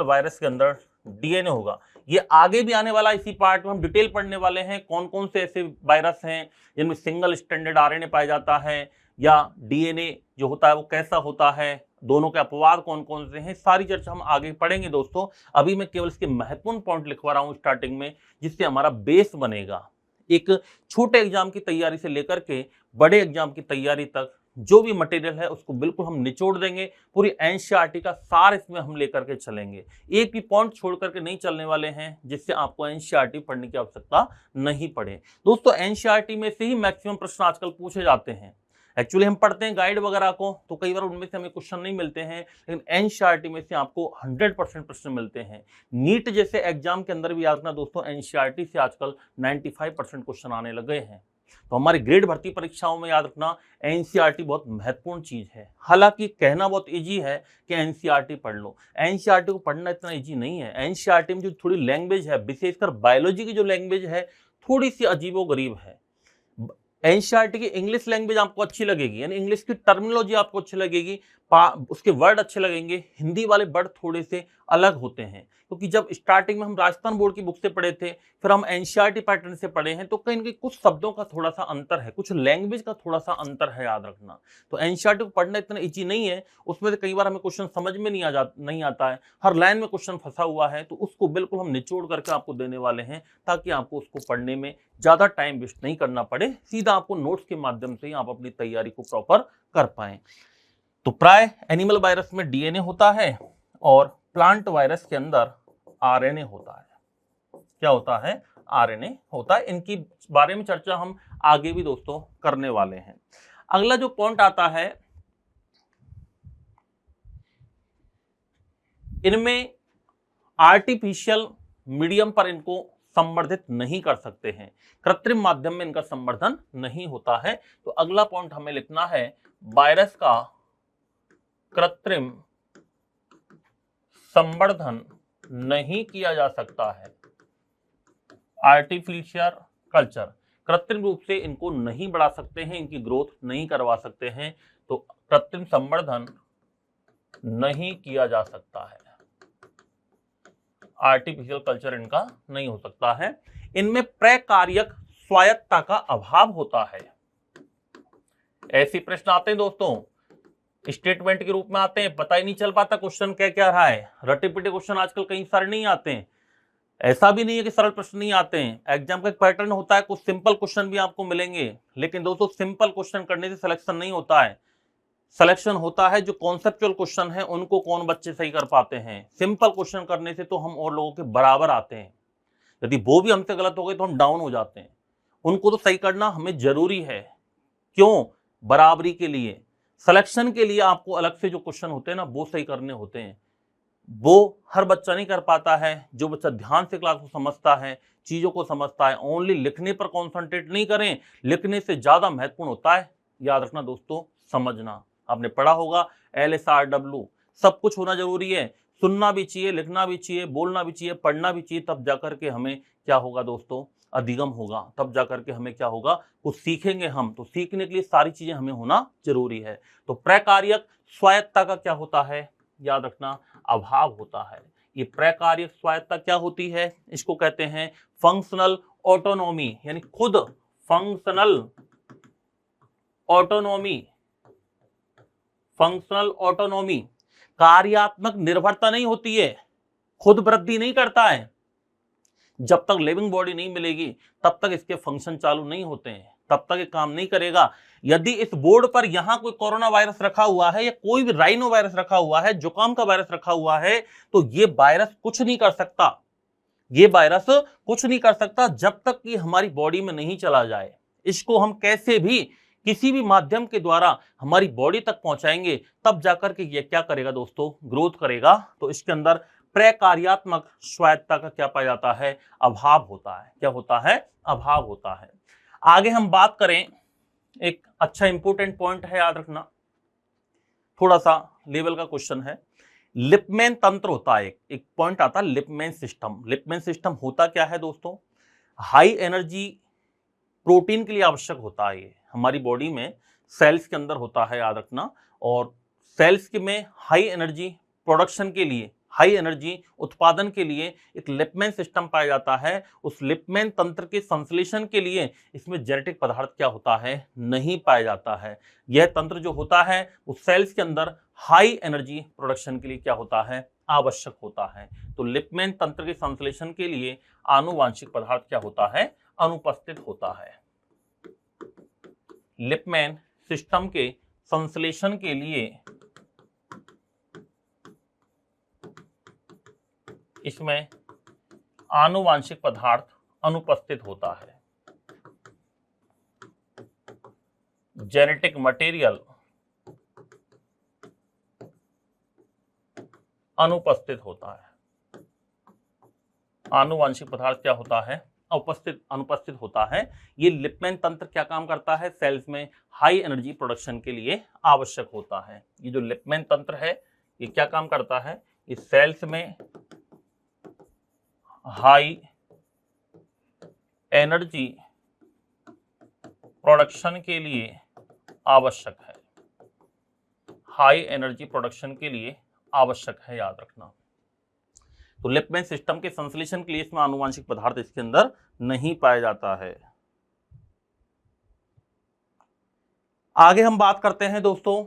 वायरस के अंदर डीएनए होगा। ये आगे भी आने वाला इसी पार्ट में हम डिटेल पढ़ने वाले हैं, कौन कौन से ऐसे वायरस हैं जिनमें सिंगल स्ट्रैंडेड आरएनए पाया जाता है, या डीएनए जो होता है वो कैसा होता है, दोनों के अपवाद कौन कौन से हैं, सारी चर्चा हम आगे पढ़ेंगे दोस्तों। अभी मैं केवल इसके महत्वपूर्ण पॉइंट लिखवा रहा हूं स्टार्टिंग में, जिससे हमारा बेस बनेगा। एक छोटे एग्जाम की तैयारी से लेकर के बड़े एग्जाम की तैयारी तक जो भी मटेरियल है उसको बिल्कुल हम निचोड़ देंगे, पूरी एनसीईआरटी का सार इसमें हम लेकर के चलेंगे। एक भी पॉइंट छोड़ करके नहीं चलने वाले हैं जिससे आपको एनसीईआरटी पढ़ने की आवश्यकता नहीं पड़े। दोस्तों एनसीईआरटी में से ही मैक्सिमम प्रश्न आजकल पूछे जाते हैं। एक्चुअली हम पढ़ते हैं गाइड वगैरह को तो कई बार उनमें से हमें क्वेश्चन नहीं मिलते हैं, लेकिन एनसीईआरटी में से आपको 100% प्रश्न मिलते हैं। नीट जैसे एग्जाम के अंदर भी याद रखना दोस्तों, एनसीईआरटी से आजकल 95% क्वेश्चन आने लगे हैं। तो हमारी ग्रेड भर्ती परीक्षाओं में याद रखना एनसीईआरटी बहुत महत्वपूर्ण चीज है। हालांकि कहना बहुत इजी है कि एनसीईआरटी पढ़ लो, एनसीईआरटी को पढ़ना इतना इजी नहीं है। एनसीईआरटी में जो थोड़ी लैंग्वेज है, विशेषकर बायोलॉजी की जो लैंग्वेज है, थोड़ी सी अजीबोगरीब है। एनसीईआरटी की इंग्लिश लैंग्वेज आपको अच्छी लगेगी, यानी इंग्लिश की टर्मिनोलॉजी आपको अच्छी लगेगी, उसके वर्ड अच्छे लगेंगे। हिंदी वाले वर्ड थोड़े से अलग होते हैं, क्योंकि जब स्टार्टिंग में हम राजस्थान बोर्ड की बुक से पढ़े थे, फिर हम एनसीईआरटी पैटर्न से पढ़े हैं, तो कहीं ना कहीं कुछ शब्दों का थोड़ा सा अंतर है, कुछ लैंग्वेज का थोड़ा सा अंतर है, याद रखना। तो एनसीईआरटी को पढ़ना इतना इजी नहीं है, उसमें से कई बार हमें क्वेश्चन समझ में नहीं आता है, हर लाइन में क्वेश्चन फंसा हुआ है, तो उसको बिल्कुल हम निचोड़ करके आपको देने वाले हैं, ताकि आपको उसको पढ़ने में ज्यादा टाइम वेस्ट नहीं करना पड़े, सीधा आपको नोट्स के माध्यम से ही आप अपनी तैयारी को प्रॉपर कर पाए। तो प्राय एनिमल वायरस में डीएनए होता है और प्लांट वायरस के अंदर आरएनए होता है। क्या होता है? आरएनए होता है। इनकी बारे में चर्चा हम आगे भी दोस्तों करने वाले हैं। अगला जो पॉइंट आता है, इनमें आर्टिफिशियल मीडियम पर इनको संवर्धित नहीं कर सकते हैं, कृत्रिम माध्यम में इनका संवर्धन नहीं होता है। तो अगला पॉइंट हमें लिखना है, वायरस का कृत्रिम संवर्धन नहीं किया जा सकता है। आर्टिफिशियल कल्चर, कृत्रिम रूप से इनको नहीं बढ़ा सकते हैं, इनकी ग्रोथ नहीं करवा सकते हैं, तो कृत्रिम संवर्धन नहीं किया जा सकता है, आर्टिफिशियल कल्चर इनका नहीं हो सकता है। इनमें प्रकार्यक स्वायत्तता का अभाव होता है। ऐसे प्रश्न आते हैं दोस्तों, स्टेटमेंट के रूप में आते हैं, पता ही नहीं चल पाता क्वेश्चन क्या क्या रहा है। रटे पिटे क्वेश्चन आजकल कहीं सारे नहीं आते हैं। ऐसा भी नहीं है कि सरल प्रश्न नहीं आते हैं, एग्जाम का एक पैटर्न होता है, कुछ सिंपल क्वेश्चन भी आपको मिलेंगे, लेकिन दोस्तों सिंपल क्वेश्चन करने से सिलेक्शन नहीं होता है। सिलेक्शन होता है जो कॉन्सेप्चुअल क्वेश्चन है उनको कौन बच्चे सही कर पाते हैं। सिंपल क्वेश्चन करने से तो हम और लोगों के बराबर आते हैं, यदि वो भी हमसे गलत हो गए तो हम डाउन हो जाते हैं। उनको तो सही करना हमें जरूरी है। क्यों? बराबरी के लिए। सिलेक्शन के लिए आपको अलग से जो क्वेश्चन होते हैं ना, वो सही करने होते हैं। वो हर बच्चा नहीं कर पाता है। जो बच्चा ध्यान से क्लास को समझता है, चीजों को समझता है, ओनली लिखने पर कॉन्सेंट्रेट नहीं करें, लिखने से ज्यादा महत्वपूर्ण होता है, याद रखना दोस्तों, समझना। आपने पढ़ा होगा LSRW, सब कुछ होना जरूरी है, सुनना भी चाहिए, लिखना भी चाहिए, बोलना भी चाहिए, पढ़ना भी चाहिए, तब जाकर के हमें क्या होगा दोस्तों, अधिगम होगा, तब जाकर के हमें क्या होगा, कुछ सीखेंगे हम। तो सीखने के लिए सारी चीजें हमें होना जरूरी है। तो प्रकार्यक स्वायत्तता का क्या होता है, याद रखना, अभाव होता है। ये प्रकार्यक स्वायत्तता क्या होती है, इसको कहते हैं फंक्शनल ऑटोनॉमी, यानी खुद फंक्शनल ऑटोनॉमी। फंक्शनल ऑटोनॉमी, कार्यात्मक निर्भरता नहीं होती है, खुद वृद्धि नहीं करता है। जब तक लिविंग बॉडी नहीं मिलेगी तब तक इसके फंक्शन चालू नहीं होते हैं, तब तक ये काम नहीं करेगा। यदि इस बोर्ड पर यहां कोई कोरोना वायरस रखा हुआ है या कोई भी राइनो वायरस रखा हुआ है, जुकाम का वायरस रखा हुआ है, तो ये वायरस कुछ नहीं कर सकता, ये वायरस कुछ नहीं कर सकता जब तक कि हमारी बॉडी में नहीं चला जाए। इसको हम कैसे भी किसी भी माध्यम के द्वारा हमारी बॉडी तक पहुंचाएंगे, तब जाकर के ये क्या करेगा दोस्तों, ग्रोथ करेगा। तो इसके अंदर प्रकार्यात्मक स्वायत्तता का क्या पाया जाता है, अभाव होता है। क्या होता है? अभाव होता है। आगे हम बात करें, एक अच्छा इंपोर्टेंट पॉइंट है, याद रखना, थोड़ा सा लेवल का क्वेश्चन है। लिपमैन तंत्र होता है, एक पॉइंट आता है लिपमैन सिस्टम। लिपमैन सिस्टम होता क्या है दोस्तों, हाई एनर्जी प्रोटीन के लिए आवश्यक होता है। ये हमारी बॉडी में सेल्स के अंदर होता है, याद रखना। और सेल्स के में हाई एनर्जी प्रोडक्शन के लिए, हाई एनर्जी उत्पादन के लिए एक लिपमैन सिस्टम पाया जाता है। उस लिपमैन तंत्र के संश्लेषण के लिए इसमें जेनेटिक पदार्थ क्या होता है, नहीं पाया जाता है। यह तंत्र जो होता है वो सेल्स के अंदर हाई एनर्जी प्रोडक्शन के लिए क्या होता है, आवश्यक होता है। तो लिपमैन तंत्र के संश्लेषण के लिए आनुवांशिक पदार्थ क्या होता है, अनुपस्थित होता है। लिपमैन सिस्टम के संश्लेषण के लिए इसमें आनुवांशिक पदार्थ अनुपस्थित होता है। जेनेटिक मटेरियल अनुपस्थित होता है। आनुवांशिक पदार्थ क्या होता है, अनुपस्थित होता है। ये लिपमैन तंत्र क्या काम करता है, सेल्स में हाई एनर्जी प्रोडक्शन के लिए आवश्यक होता है। ये जो लिपमैन तंत्र है ये क्या काम करता है, ये सेल्स में हाई एनर्जी प्रोडक्शन के लिए आवश्यक है। हाई एनर्जी प्रोडक्शन के लिए आवश्यक है, याद रखना। तो लिपमैन सिस्टम के संश्लेषण के लिए इसमें आनुवांशिक पदार्थ इसके अंदर नहीं पाया जाता है। आगे हम बात करते हैं दोस्तों,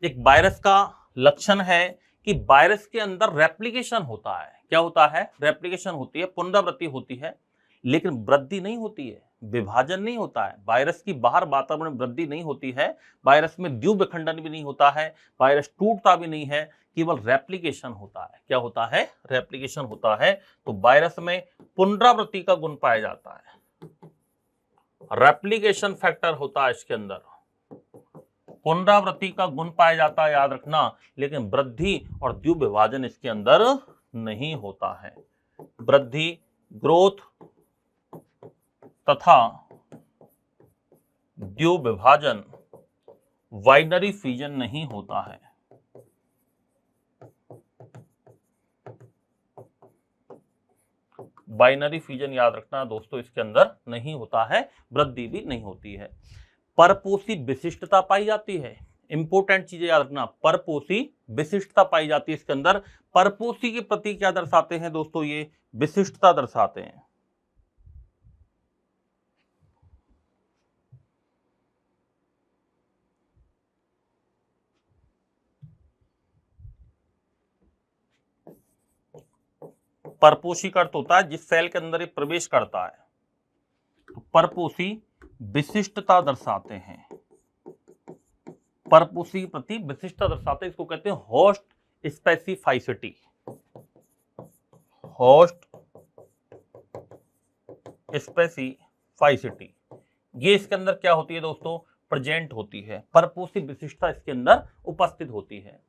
एक वायरस का लक्षण है कि वायरस के अंदर रेप्लिकेशन होता है। क्या होता है, रेप्लिकेशन होती है, पुनरावृत्ति होती है, लेकिन वृद्धि नहीं होती है, विभाजन नहीं होता है। वायरस की बाहर वातावरण में वृद्धि नहीं होती है, वायरस में द्वितीय विखंडन भी नहीं होता है, वायरस टूटता भी नहीं है, केवल रेप्लिकेशन होता है। क्या होता है, रेप्लिकेशन होता है। तो वायरस में पुनरावृत्ति का गुण पाया जाता है, रेप्लिकेशन फैक्टर होता है इसके अंदर, पुनरावृत्ति का गुण पाया जाता है, याद रखना। लेकिन वृद्धि और द्वितीय विभाजन इसके अंदर नहीं होता है। वृद्धि, ग्रोथ तथा द्वितीय विभाजन, बाइनरी फ्यूजन नहीं होता है। बाइनरी फ्यूजन याद रखना दोस्तों इसके अंदर नहीं होता है, वृद्धि भी नहीं होती है। परपोषी विशिष्टता पाई जाती है। इंपोर्टेंट चीजें याद रखना, परपोषी विशिष्टता पाई जाती है इसके अंदर। परपोषी के प्रति क्या दर्शाते हैं दोस्तों, ये विशिष्टता दर्शाते हैं। परपोषी का अर्थ होता है जिस सेल के अंदर ये प्रवेश करता है, तो परपोषी विशिष्टता दर्शाते हैं। परपोषी के प्रति विशिष्टता दर्शाते हैं, इसको कहते हैं होस्ट स्पेसिफिसिटी। होस्ट स्पेसिफिसिटी ये इसके अंदर क्या होती है दोस्तों, प्रेजेंट होती है। परपोषी विशिष्टता इसके अंदर उपस्थित होती है।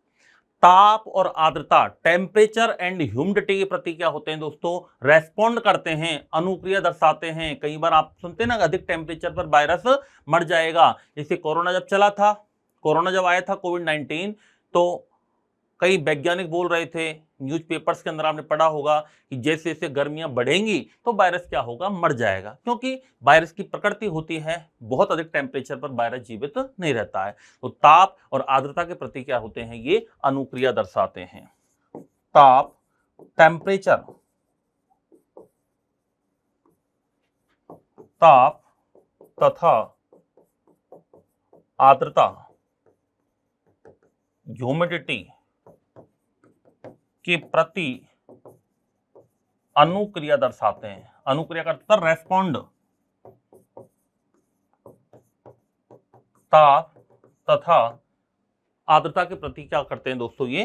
ताप और आर्द्रता, टेम्परेचर एंड ह्यूमिडिटी के प्रति क्या होते हैं दोस्तों, रेस्पॉन्ड करते हैं, अनुक्रिया दर्शाते हैं। कई बार आप सुनते हैं ना, अधिक टेम्परेचर पर वायरस मर जाएगा। जैसे कोरोना जब चला था, कोरोना जब आया था कोविड-19, तो कई वैज्ञानिक बोल रहे थे, न्यूज़पेपर्स के अंदर आपने पढ़ा होगा कि जैसे जैसे गर्मियां बढ़ेंगी तो वायरस क्या होगा, मर जाएगा। क्योंकि वायरस की प्रकृति होती है, बहुत अधिक टेम्परेचर पर वायरस जीवित नहीं रहता है। तो ताप और आर्द्रता के प्रति क्या होते हैं, ये अनुक्रिया दर्शाते हैं। ताप, टेम्परेचर, ताप तथा आर्द्रता, ह्यूमिडिटी के प्रति अनुक्रिया दर्शाते हैं। अनुक्रिया का अर्थ रेस्पॉन्ड। ताप तथा आर्द्रता के प्रति क्या करते हैं दोस्तों, ये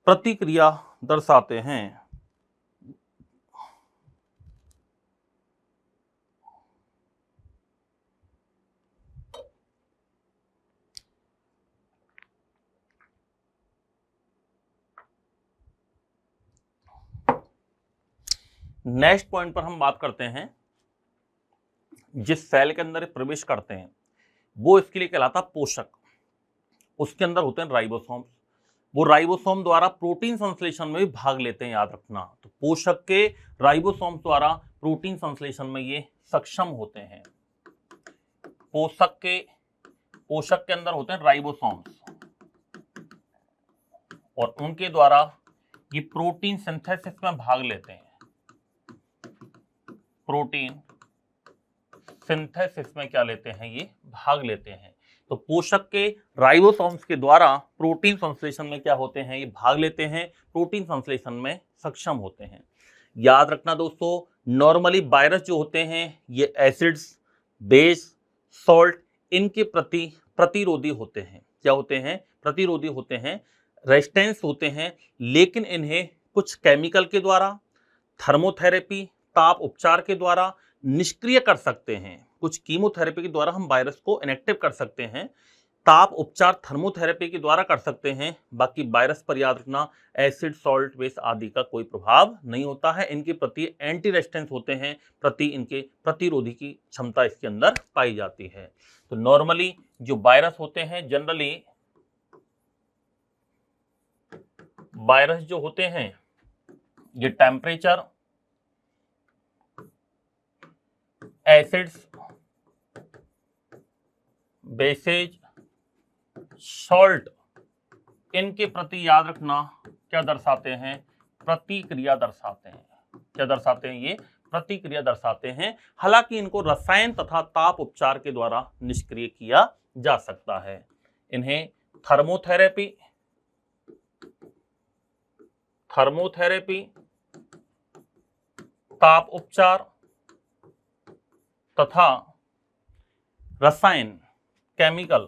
प्रतिक्रिया दर्शाते हैं। नेक्स्ट पॉइंट पर हम बात करते हैं, जिस सेल के अंदर प्रवेश करते हैं वो इसके लिए कहलाता पोषक। उसके अंदर होते हैं राइबोसोम्स। वो राइबोसोम द्वारा प्रोटीन संश्लेषण में भी भाग लेते हैं, याद रखना। तो पोषक के राइबोसोम द्वारा प्रोटीन संश्लेषण में ये सक्षम होते हैं। पोषक के अंदर होते हैं राइबोसोम्स और उनके द्वारा ये प्रोटीन सिंथेसिस में भाग लेते हैं। प्रोटीन सिंथेसिस में क्या लेते हैं, ये भाग लेते हैं। तो पोषक के राइबोसोम्स के द्वारा प्रोटीन संश्लेषण में क्या होते हैं, ये भाग लेते हैं, प्रोटीन संश्लेषण में सक्षम होते हैं। याद रखना दोस्तों, नॉर्मली वायरस जो होते हैं ये एसिड्स, बेस, सॉल्ट इनके प्रति प्रतिरोधी होते हैं। क्या होते हैं, प्रतिरोधी होते हैं, रेजिस्टेंस होते हैं, लेकिन इन्हें कुछ केमिकल के द्वारा, थर्मोथेरेपी, ताप उपचार के द्वारा निष्क्रिय कर सकते हैं। कुछ कीमोथेरेपी के द्वारा हम वायरस को इनएक्टिव कर सकते हैं, ताप उपचार थर्मोथेरेपी के द्वारा कर सकते हैं। बाकी वायरस पर याद रखना एसिड, सॉल्ट, बेस आदि का कोई प्रभाव नहीं होता है। इनके प्रति एंटी रेजिस्टेंस होते हैं, प्रति इनके प्रतिरोधी की क्षमता इसके अंदर पाई जाती है। तो नॉर्मली जो वायरस होते हैं, जनरली वायरस जो होते हैं ये टेम्परेचर, एसिड्स, बेसेज, सॉल्ट इनके प्रति याद रखना क्या दर्शाते हैं, प्रतिक्रिया दर्शाते हैं। क्या दर्शाते हैं, ये प्रतिक्रिया दर्शाते हैं। हालांकि इनको रसायन तथा ताप उपचार के द्वारा निष्क्रिय किया जा सकता है। इन्हें थर्मोथेरेपी, ताप उपचार तथा रसायन, केमिकल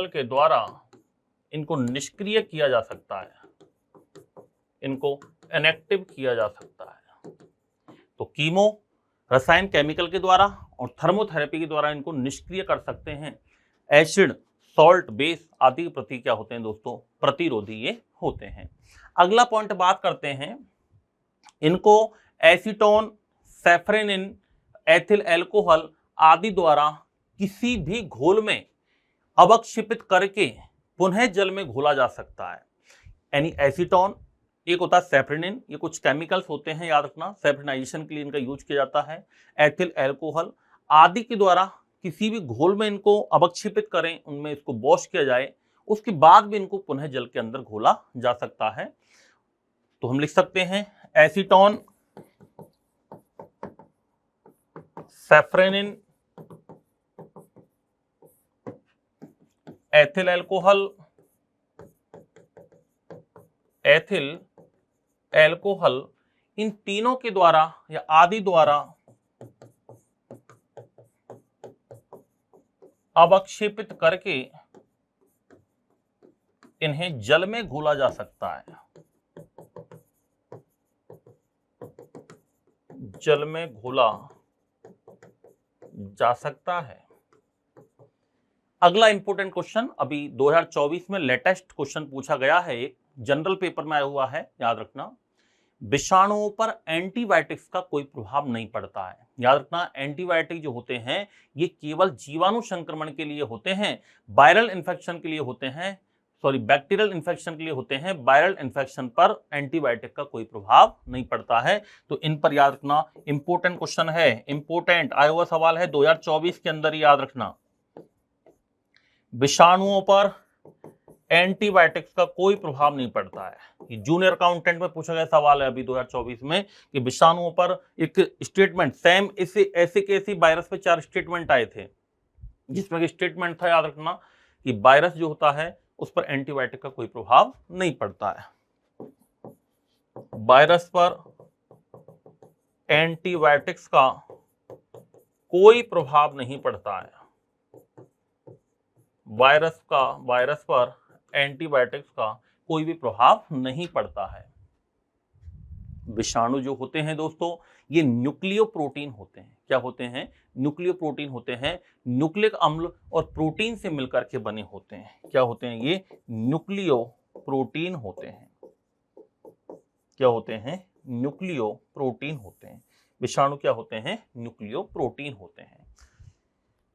के द्वारा इनको निष्क्रिय किया जा सकता है, इनको इनएक्टिव किया जा सकता है। तो कीमो, रसायन, केमिकल के द्वारा और थर्मोथेरेपी के द्वारा इनको निष्क्रिय कर सकते हैं। एसिड, सॉल्ट, बेस आदि के प्रति क्या होते हैं दोस्तों, प्रतिरोधी ये होते हैं। अगला पॉइंट बात करते हैं, इनको एसीटोन, सैफरेनिन, एथिल अल्कोहल आदि द्वारा किसी भी घोल में अवक्षेपित करके पुनः जल में घोला जा सकता है। यानी एसीटोन, एक होता है सैफरेनिन, ये कुछ केमिकल्स होते हैं, याद रखना, सैफरेनाइजेशन के लिए इनका यूज किया जाता है। एथिल अल्कोहल आदि के द्वारा किसी भी घोल में इनको अवक्षेपित करें, उनमें इसको वॉश किया जाए, उसके बाद भी इनको पुनः जल के अंदर घोला जा सकता है। तो हम लिख सकते हैं एसीटोन, सैफरेनिन, एथिल अल्कोहल इन तीनों के द्वारा या आदि द्वारा अवक्षेपित करके इन्हें जल में घोला जा सकता है, जल में घोला जा सकता है। अगला इंपॉर्टेंट क्वेश्चन, अभी 2024 में लेटेस्ट क्वेश्चन पूछा गया है, एक जनरल पेपर में आया हुआ है, याद रखना, विषाणुओं पर एंटीबायोटिक्स का कोई प्रभाव नहीं पड़ता है। याद रखना, एंटीबायोटिक जो होते हैं ये केवल जीवाणु संक्रमण के लिए होते हैं, वायरल इन्फेक्शन के लिए होते हैं, सॉरी बैक्टीरियल इन्फेक्शन के लिए होते हैं। वायरल इन्फेक्शन पर एंटीबायोटिक का कोई प्रभाव नहीं पड़ता है। तो इन पर याद रखना, इंपॉर्टेंट क्वेश्चन है, इंपॉर्टेंट आया हुआ सवाल है 2024 के अंदर, याद रखना, विषाणुओं पर एंटीबायोटिक्स का कोई प्रभाव नहीं पड़ता है। ये जूनियर अकाउंटेंट में पूछा गया सवाल है अभी 2024 में कि विषाणुओं पर एक स्टेटमेंट, सेम ऐसे कैसे वायरस पे 4 स्टेटमेंट आए थे, जिसमें स्टेटमेंट था, याद रखना, कि वायरस जो होता है उस पर एंटीबायोटिक का कोई प्रभाव नहीं पड़ता है। वायरस पर एंटीबायोटिक्स का कोई प्रभाव नहीं पड़ता है, वायरस पर एंटीबायोटिक्स का कोई भी प्रभाव नहीं पड़ता है। विषाणु जो होते हैं दोस्तों ये न्यूक्लियो प्रोटीन होते हैं। क्या होते हैं, न्यूक्लियो प्रोटीन होते हैं, न्यूक्लिक अम्ल और प्रोटीन से मिलकर के बने होते हैं। क्या होते हैं, ये न्यूक्लियो प्रोटीन होते हैं। क्या होते हैं, न्यूक्लियो प्रोटीन होते हैं। विषाणु क्या होते हैं, न्यूक्लियो प्रोटीन होते हैं।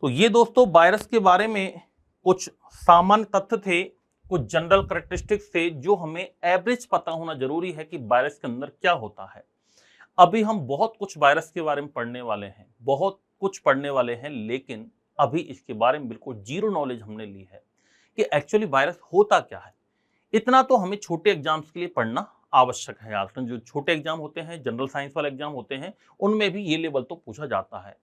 तो ये दोस्तों वायरस के बारे में कुछ सामान्य तथ्य थे, कुछ जनरल करेक्टरिस्टिक्स थे जो हमें एवरेज पता होना जरूरी है कि वायरस के अंदर क्या होता है। अभी हम बहुत कुछ वायरस के बारे में पढ़ने वाले हैं, बहुत कुछ पढ़ने वाले हैं, लेकिन अभी इसके बारे में बिल्कुल जीरो नॉलेज हमने ली है कि एक्चुअली वायरस होता क्या है। इतना तो हमें छोटे एग्जाम्स के लिए पढ़ना आवश्यक है। आजकल जो छोटे एग्जाम होते हैं, जनरल साइंस वाले एग्जाम होते हैं, उनमें भी ये लेवल तो पूछा जाता है।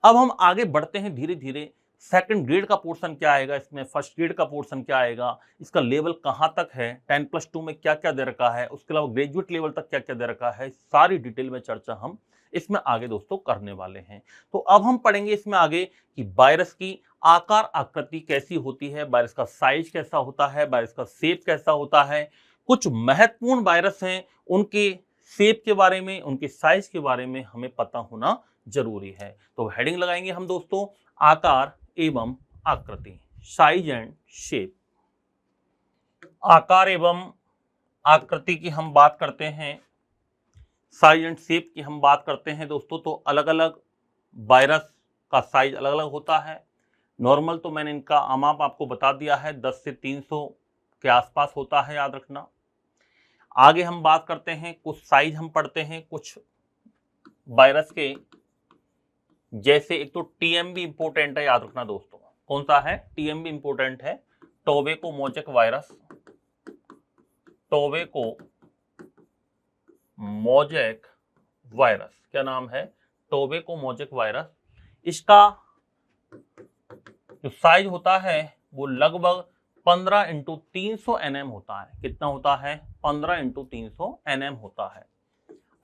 अब हम आगे बढ़ते हैं धीरे धीरे। सेकंड ग्रेड का पोर्शन क्या आएगा इसमें, फर्स्ट ग्रेड का पोर्शन क्या आएगा, इसका लेवल कहाँ तक है, 10+2 में क्या क्या दे रखा है, उसके अलावा ग्रेजुएट लेवल तक क्या क्या दे रखा है, सारी डिटेल में चर्चा हम इसमें आगे दोस्तों करने वाले हैं। तो अब हम पढ़ेंगे इसमें आगे कि वायरस की आकार आकृति कैसी होती है, वायरस का साइज कैसा होता है, वायरस का शेप कैसा होता है। कुछ महत्वपूर्ण वायरस हैं, उनके शेप के बारे में, उनके साइज के बारे में हमें पता होना जरूरी है। तो हेडिंग लगाएंगे हम दोस्तों, आकार एवं आकृति, साइज एंड शेप। आकार एवं आकृति की हम बात करते हैं, साइज एंड शेप की हम बात करते हैं दोस्तों। तो अलग अलग वायरस का साइज अलग अलग होता है। नॉर्मल तो मैंने इनका आमाप आपको बता दिया है, 10 से 300 के आसपास होता है, याद रखना। आगे हम बात करते हैं, कुछ साइज हम पढ़ते हैं कुछ वायरस के, जैसे एक तो टीएमबी इंपोर्टेंट है, याद रखना दोस्तों। कौन सा है? टीएमबी इंपोर्टेंट है, tobacco mosaic virus. Tobacco mosaic virus, क्या नाम है? Tobacco mosaic virus. इसका जो साइज होता है वो लगभग 15x300 nm होता है। कितना होता है? 15x300 nm होता है।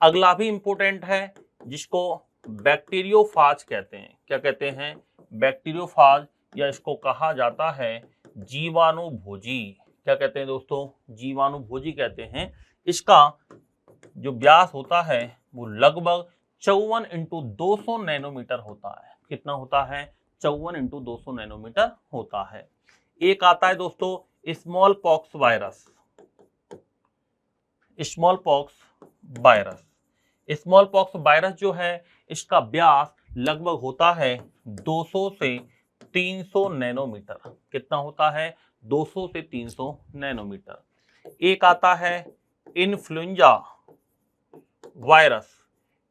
अगला भी इंपोर्टेंट है, जिसको बैक्टीरियोफाज कहते हैं। क्या कहते हैं? बैक्टीरियोफाज, या इसको कहा जाता है जीवाणुभोजी। क्या कहते हैं दोस्तों? जीवाणुभोजी कहते हैं। इसका जो व्यास होता है वो लगभग 54x200 नैनोमीटर होता है। कितना होता है? 54x200 नैनोमीटर होता है। एक आता है दोस्तों small pox virus. Small pox virus, small pox virus जो है, इसका व्यास लगभग होता है 200 से 300 नैनोमीटर। कितना होता है? 200 से 300 नैनोमीटर। एक आता है इन्फ्लुएंजा वायरस।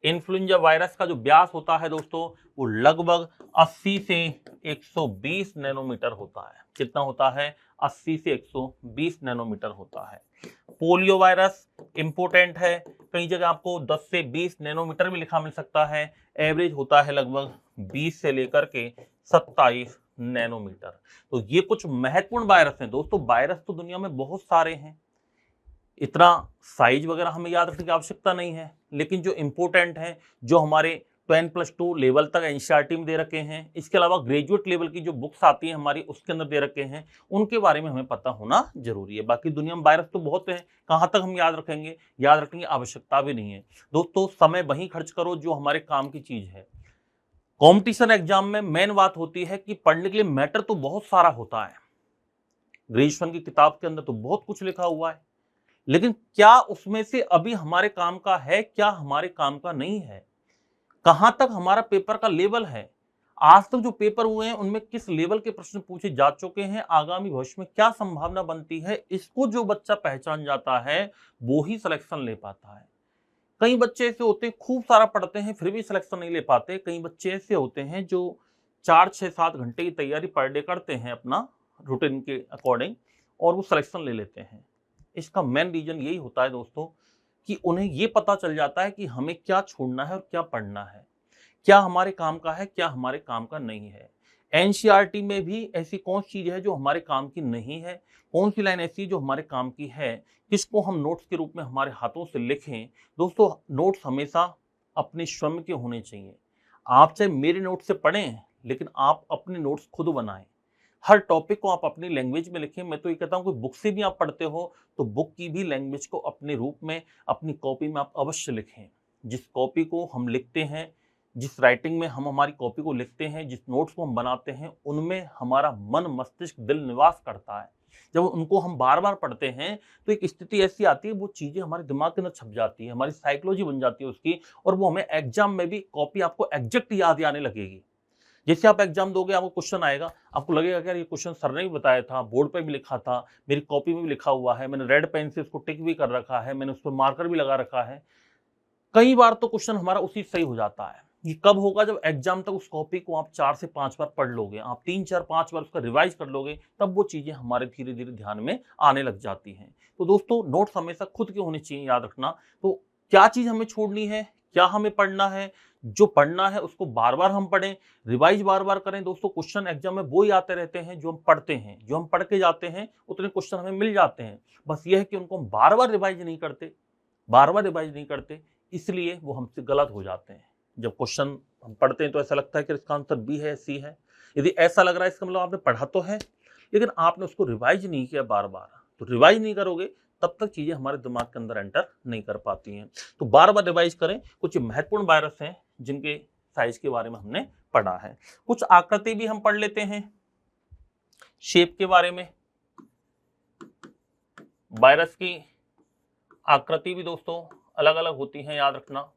इन्फ्लुएंजा वायरस का जो व्यास होता है दोस्तों वो लगभग 80 से 120 नैनोमीटर होता है। कितना होता है? 80 से 120 नैनोमीटर होता है। पोलियो वायरस इंपोर्टेंट है, कई जगह आपको 10 से 20 नैनोमीटर भी लिखा मिल सकता है। एवरेज होता है लगभग 20 से लेकर के 27 नैनोमीटर। तो ये कुछ महत्वपूर्ण वायरस हैं दोस्तों। वायरस तो दुनिया में बहुत सारे हैं, इतना साइज वगैरह हमें याद रखने की आवश्यकता नहीं है, लेकिन जो इंपोर्टेंट हैं, जो हमारे 10+2 लेवल तक एनसीईआरटी में दे रखे हैं, इसके अलावा ग्रेजुएट लेवल की जो बुक्स आती हैं हमारी, उसके अंदर दे रखे हैं, उनके बारे में हमें पता होना जरूरी है। बाकी दुनिया में वायरस तो बहुत हैं, कहाँ तक हम याद रखेंगे? याद रखने की आवश्यकता भी नहीं है दोस्तों। समय वहीं खर्च करो जो हमारे काम की चीज है। कॉम्पिटिशन एग्जाम में मेन बात होती है कि पढ़ने के लिए मैटर तो बहुत सारा होता है। ग्रेजुएशन की किताब के अंदर तो बहुत कुछ लिखा हुआ है, लेकिन क्या उसमें से अभी हमारे काम का है, क्या हमारे काम का नहीं है? कहां तक हमारा पेपर का लेवल है? आज तक जो पेपर हुए हैं उनमें किस लेवल के प्रश्न पूछे जा चुके हैं, आगामी भविष्य में क्या संभावना बनती है, इसको जो बच्चा पहचान जाता है वो ही सिलेक्शन ले पाता है। कई बच्चे ऐसे होते हैं खूब सारा पढ़ते हैं फिर भी सिलेक्शन नहीं ले पाते। कई बच्चे ऐसे होते हैं जो 4-6-7 घंटे की तैयारी पर डे करते हैं अपना रूटीन के अकॉर्डिंग, और वो सिलेक्शन ले लेते हैं। इसका मेन रीजन यही होता है दोस्तों कि उन्हें ये पता चल जाता है कि हमें क्या छोड़ना है और क्या पढ़ना है, क्या हमारे काम का है, क्या हमारे काम का नहीं है। एनसीईआरटी में भी ऐसी कौन सी चीज है जो हमारे काम की नहीं है, कौन सी लाइन ऐसी जो हमारे काम की है, किसको हम नोट्स के रूप में हमारे हाथों से लिखें। दोस्तों नोट्स हमेशा अपने स्वयं के होने चाहिए। आप चाहे मेरे नोट्स से पढ़ें, लेकिन आप अपने नोट्स खुद बनाएं। हर टॉपिक को आप अपनी लैंग्वेज में लिखें। मैं तो ये कहता हूँ कि बुक से भी आप पढ़ते हो तो बुक की भी लैंग्वेज को अपने रूप में अपनी कॉपी में आप अवश्य लिखें। जिस कॉपी को हम लिखते हैं, जिस राइटिंग में हम हमारी कॉपी को लिखते हैं, जिस नोट्स को हम बनाते हैं, उनमें हमारा मन, मस्तिष्क, दिल निवास करता है। जब उनको हम बार बार पढ़ते हैं तो एक स्थिति ऐसी आती है, वो चीज़ें हमारे दिमाग के अंदर छप जाती है, हमारी साइकोलॉजी बन जाती है उसकी, और वो हमें एग्जाम में भी कॉपी आपको एग्जैक्ट याद आने लगेगी। जैसे आप एग्जाम दोगे, आपको क्वेश्चन आएगा, आपको लगेगा कि यार ये क्वेश्चन सर ने भी बताया था, बोर्ड पे भी लिखा था, मेरी कॉपी में भी लिखा हुआ है, मैंने रेड पेन से इसको टिक भी कर रखा है, मैंने उस पर मार्कर भी लगा रखा है। कई बार तो क्वेश्चन हमारा उसी सही हो जाता है। ये कब होगा? जब एग्जाम तक उस कॉपी को आप 4 से 5 बार पढ़ लोगे, आप 3, 4, 5 बार उसका रिवाइज कर लोगे, तब वो चीजें हमारे धीरे धीरे ध्यान में आने लग जाती हैं। तो दोस्तों, नोट्स हमेशा खुद के होने चाहिए, याद रखना। तो क्या चीज हमें छोड़नी है, क्या हमें पढ़ना है? जो पढ़ना है उसको बार बार हम पढ़ें, रिवाइज बार बार करें। दोस्तों, क्वेश्चन एग्जाम में वो ही आते रहते हैं जो हम पढ़ते हैं, जो हम पढ़ के जाते हैं उतने क्वेश्चन हमें मिल जाते हैं। बस यह है कि उनको हम बार बार रिवाइज नहीं करते, बार बार रिवाइज नहीं करते, इसलिए वो हमसे गलत हो जाते हैं। जब क्वेश्चन हम पढ़ते हैं तो ऐसा लगता है कि इसका आंसर बी है, सी है। यदि ऐसा लग रहा है, इसका मतलब आपने पढ़ा तो है, लेकिन आपने उसको रिवाइज नहीं किया बार बार। तो रिवाइज नहीं करोगे तब तक चीजें हमारे दिमाग के अंदर एंटर नहीं कर पाती हैं। तो बार बार रिवाइज करें। कुछ महत्वपूर्ण वायरस हैं जिनके साइज के बारे में हमने पढ़ा है। कुछ आकृति भी हम पढ़ लेते हैं, शेप के बारे में। वायरस की आकृति भी दोस्तों अलग अलग होती हैं, याद रखना।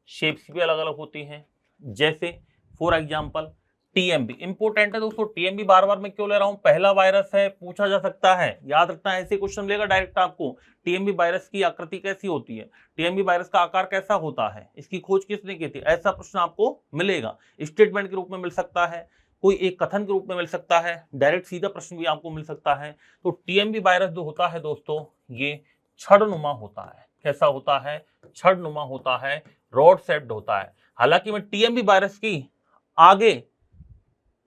शेप्स भी अलग अलग होती हैं। जैसे फॉर एग्जांपल टीएमबी इंपोर्टेंट है दोस्तों। टीएमबी बार बार मैं क्यों ले रहा हूं? पहला वायरस है, पूछा जा सकता है, याद रखना। ऐसे क्वेश्चन मिलेगा डायरेक्ट आपको, टीएमबी वायरस की आकृति कैसी होती है, टीएमबी वायरस का आकार कैसा होता है, इसकी खोज किसने की थी, ऐसा प्रश्न आपको मिलेगा। स्टेटमेंट के रूप में मिल सकता है, कोई एक कथन के रूप में मिल सकता है, डायरेक्ट सीधा प्रश्न भी आपको मिल सकता है। तो टीएमबी वायरस जो होता है दोस्तों, ये छड़नुमा होता है। कैसा होता है? छड़नुमा होता है, रॉड शेप्ड होता है। हालांकि मैं टीएमबी वायरस की आगे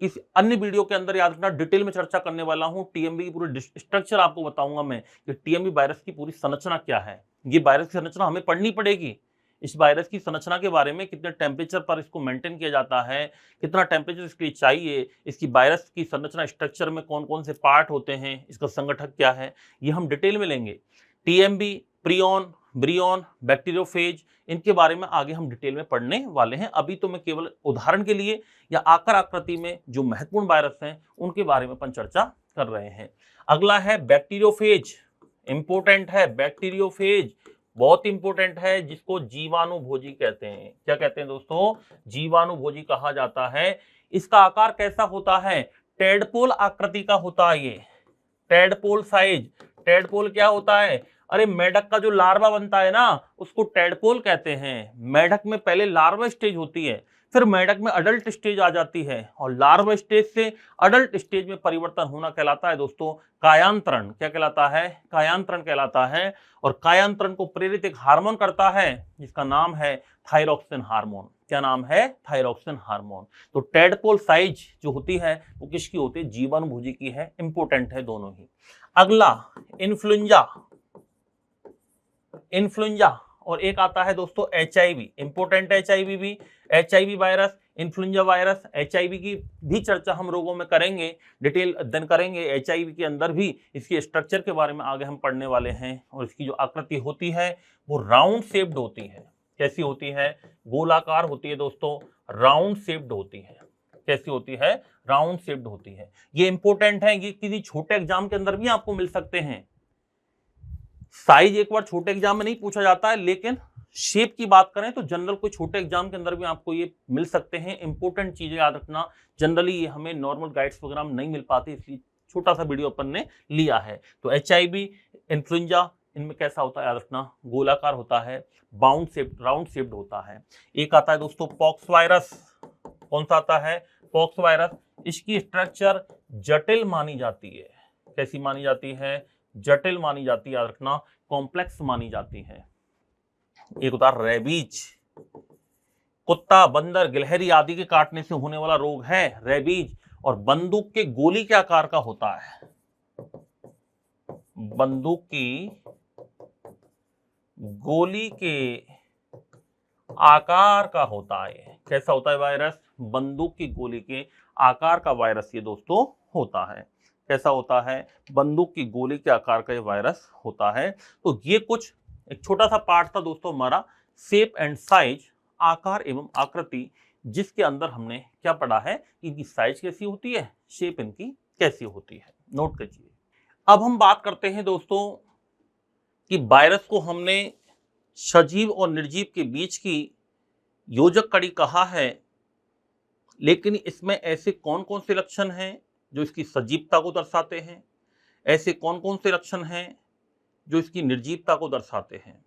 इस अन्य वीडियो के अंदर, याद रखना, डिटेल में चर्चा करने वाला हूं। टीएमबी की पूरी स्ट्रक्चर आपको बताऊंगा मैं कि टीएमबी वायरस की पूरी संरचना क्या है। ये वायरस की संरचना हमें पढ़नी पड़ेगी। इस वायरस की संरचना के बारे में, कितने टेम्परेचर पर इसको मेंटेन किया जाता है, कितना टेम्परेचर इसके लिए चाहिए, इसकी वायरस की संरचना स्ट्रक्चर में कौन कौन से पार्ट होते हैं, इसका संगठक क्या है, ये हम डिटेल में लेंगे। टीएमबी, प्रियन, ब्रियन, बैक्टीरियोफेज, इनके बारे में आगे हम डिटेल में पढ़ने वाले हैं। अभी तो मैं केवल उदाहरण के लिए या आकार आकृति में जो महत्वपूर्ण वायरस हैं उनके बारे में अपन चर्चा कर रहे हैं। अगला है बैक्टीरियोफेज। इंपोर्टेंट है बैक्टीरियोफेज, बहुत इंपोर्टेंट है, जिसको जीवाणुभोजी कहते हैं। क्या कहते हैं दोस्तों? जीवाणुभोजी कहा जाता है। इसका आकार कैसा होता है? टेडपोल आकृति का होता है ये, टेडपोल साइज। टेडपोल क्या होता है? अरे मेढक का जो लार्वा बनता है ना, उसको टेडपोल कहते हैं। मेढक में पहले लार्वा स्टेज होती है, फिर मेढक में अडल्ट स्टेज आ जाती है, और लार्वा स्टेज से अडल्ट स्टेज में परिवर्तन होना कहलाता है दोस्तों कायांतरण। क्या कहलाता है? कायांतरण कहलाता है। और कायांतरण को प्रेरित एक हार्मोन करता है जिसका नाम है थायरॉक्सिन हार्मोन। क्या नाम है? Thyroxine hormone. तो टेडपोल साइज जो होती है वो किसकी होती है? जीवाणुभोजी की है। इंपोर्टेंट है दोनों ही। अगला इन्फ्लुएंजा। इन्फ्लुएंजा, और एक आता है दोस्तों एचआईवी। इंपोर्टेंट है एचआईवी भी। HIV virus, influenza virus, HIV की भी चर्चा हम रोगों में करेंगे, डिटेल अध्ययन करेंगे। एचआईवी के अंदर भी इसकी स्ट्रक्चर के बारे में आगे हम पढ़ने वाले हैं। और इसकी जो आकृति होती है वो राउंड शेप्ड होती है। कैसी होती है? गोलाकार होती है दोस्तों, राउंड शेप्ड होती है। कैसी होती है? राउंड शेप्ड होती है। ये इंपोर्टेंट है, ये किसी छोटे एग्जाम के अंदर भी आपको मिल सकते हैं। साइज एक बार छोटे एग्जाम में नहीं पूछा जाता है, लेकिन शेप की बात करें तो जनरल कोई छोटे एग्जाम के अंदर भी आपको ये मिल सकते हैं। इंपोर्टेंट चीजें याद रखना। जनरली ये हमें नॉर्मल गाइड्स प्रोग्राम नहीं मिल पाती, इसलिए छोटा सा वीडियो अपन ने लिया है। तो एचआईवी, इन्फ्लुएंजा, इनमें कैसा होता है याद रखना? गोलाकार होता है, बाउंड शेप्ड, राउंड शेप्ड होता है। एक आता है दोस्तों पॉक्स वायरस। कौन सा आता है? Pox virus. इसकी स्ट्रक्चर जटिल मानी जाती है। कैसी मानी जाती है? जटिल मानी जाती है, याद रखना, कॉम्प्लेक्स मानी जाती है। एक होता है रेबीज। कुत्ता, बंदर, गिलहरी आदि के काटने से होने वाला रोग है रेबीज। और बंदूक के गोली के आकार का होता है। बंदूक की गोली के आकार का होता है। कैसा होता है वायरस? बंदूक की गोली के आकार का वायरस ये दोस्तों होता है। कैसा होता है? बंदूक की गोली के आकार का ये वायरस होता है। तो ये कुछ एक छोटा सा पार्ट था दोस्तों हमारा, शेप एंड साइज, आकार एवं आकृति, जिसके अंदर हमने क्या पढ़ा है? इनकी साइज कैसी होती है, शेप इनकी कैसी होती है। नोट कीजिए। अब हम बात करते हैं दोस्तों कि वायरस को हमने सजीव और निर्जीव के बीच की योजक कड़ी कहा है। लेकिन इसमें ऐसे कौन कौन से लक्षण हैं जो इसकी सजीवता को दर्शाते हैं, ऐसे कौन कौन से लक्षण हैं जो इसकी निर्जीवता को दर्शाते हैं।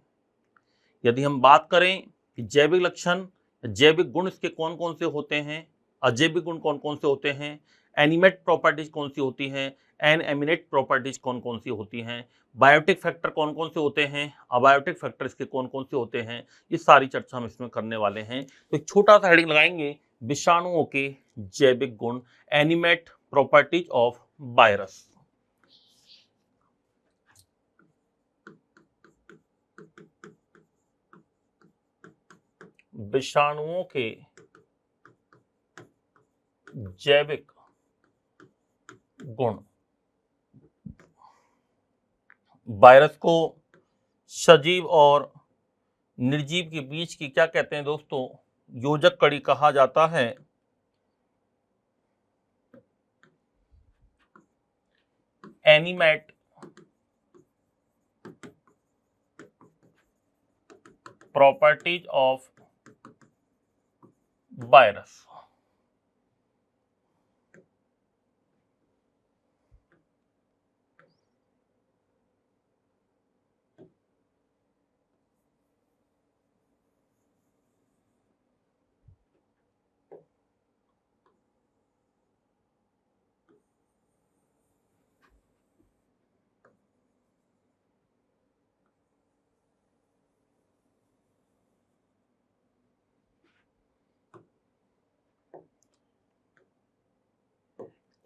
यदि हम बात करें कि जैविक लक्षण, जैविक गुण इसके कौन कौन से होते हैं, अजैविक गुण कौन कौन से होते हैं, एनिमेट प्रॉपर्टीज कौन सी होती हैं, एनएमिनेट प्रॉपर्टीज कौन कौन सी होती हैं, बायोटिक फैक्टर कौन कौन से होते हैं, अबायोटिक फैक्टर इसके कौन कौन से होते हैं, ये सारी चर्चा हम इसमें करने वाले हैं। तो एक छोटा सा हेडिंग लगाएंगे, विषाणुओं के जैविक गुण, एनिमेट प्रॉपर्टीज ऑफ वायरस। विषाणुओं के जैविक गुण। वायरस को सजीव और निर्जीव के बीच की क्या कहते हैं दोस्तों, योजक कड़ी कहा जाता है। Animate properties of virus.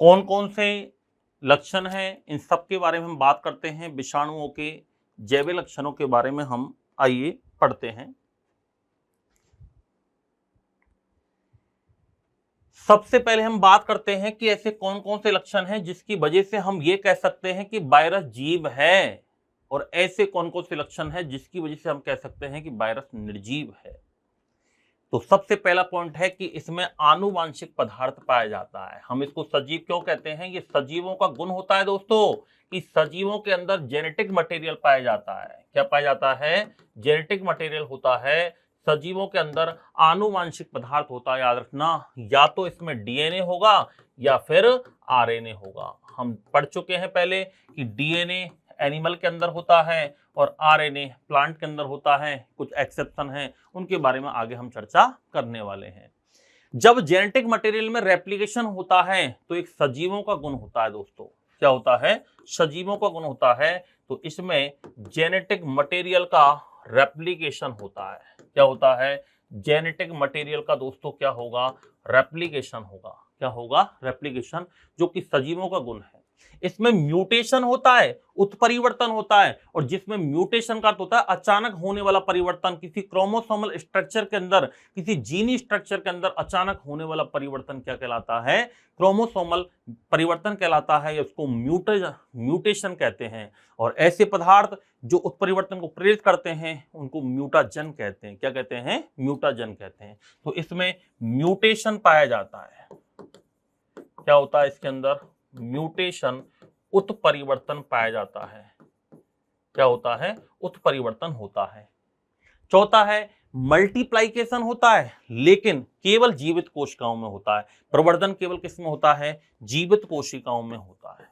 कौन कौन से लक्षण हैं, इन सब के बारे में हम बात करते हैं। विषाणुओं के जैविक लक्षणों के बारे में हम आइए पढ़ते हैं। सबसे पहले हम बात करते हैं कि ऐसे कौन कौन से लक्षण हैं जिसकी वजह से हम ये कह सकते हैं कि वायरस जीव है, और ऐसे कौन कौन से लक्षण हैं जिसकी वजह से हम कह सकते हैं कि वायरस निर्जीव है। तो सबसे पहला पॉइंट है कि इसमें आनुवांशिक पदार्थ पाया जाता है। हम इसको सजीव क्यों कहते हैं, ये सजीवों का गुण होता है दोस्तों कि सजीवों के अंदर जेनेटिक मटेरियल पाया जाता है। क्या पाया जाता है, जेनेटिक मटेरियल होता है। सजीवों के अंदर आनुवांशिक पदार्थ होता है, याद रखना, या तो इसमें डीएनए होगा या फिर आरएनए होगा। हम पढ़ चुके हैं पहले कि डीएनए एनिमल के अंदर होता है और आरएनए प्लांट के अंदर होता है। कुछ एक्सेप्शन हैं, उनके बारे में आगे हम चर्चा करने वाले हैं। जब जेनेटिक मटेरियल में रेप्लिकेशन होता है तो एक सजीवों का गुण होता है दोस्तों। क्या होता है, सजीवों का गुण होता है। तो इसमें जेनेटिक मटेरियल का रेप्लिकेशन होता है। क्या होता है, जेनेटिक मटेरियल का दोस्तों क्या होगा, रेप्लिकेशन होगा। क्या होगा, रेप्लिकेशन, जो कि सजीवों का गुण है। इसमें म्यूटेशन होता है, उत्परिवर्तन होता है, और जिसमें म्यूटेशन का होता है अचानक होने वाला परिवर्तन, किसी क्रोमोसोमल स्ट्रक्चर के अंदर, किसी जीनी स्ट्रक्चर के अंदर अचानक होने वाला परिवर्तन क्या कहलाता है, क्रोमोसोमल परिवर्तन कहलाता है, या उसको म्यूटेशन कहते हैं। और ऐसे पदार्थ जो उत्परिवर्तन को प्रेरित करते हैं उनको म्यूटाजन कहते हैं। क्या कहते हैं, म्यूटाजन कहते हैं। तो इसमें म्यूटेशन पाया जाता है। क्या होता है इसके अंदर, म्यूटेशन, उत्परिवर्तन पाया जाता है। क्या होता है, उत्परिवर्तन होता है। चौथा है मल्टीप्लाइकेशन होता है, लेकिन केवल जीवित कोशिकाओं में होता है। प्रवर्धन केवल किस में होता है, जीवित कोशिकाओं में होता है।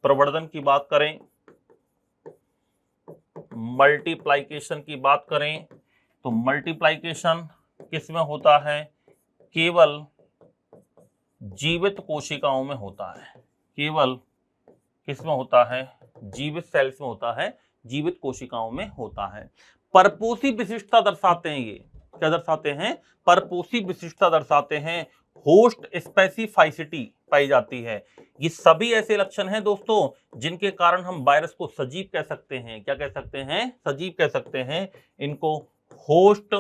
प्रवर्धन की बात करें, मल्टीप्लाइकेशन की बात करें तो मल्टीप्लाइकेशन किस में होता है, केवल जीवित कोशिकाओं में होता है। केवल किसमें होता है, जीवित सेल्स में होता है, जीवित कोशिकाओं में होता है। परपोषी विशिष्टता दर्शाते हैं ये। क्या दर्शाते हैं, परपोषी विशिष्टता दर्शाते हैं। होस्ट स्पेसिफिसिटी पाई जाती है। ये सभी ऐसे लक्षण हैं दोस्तों जिनके कारण हम वायरस को सजीव कह सकते हैं। क्या कह सकते हैं, सजीव कह सकते हैं। इनको होस्ट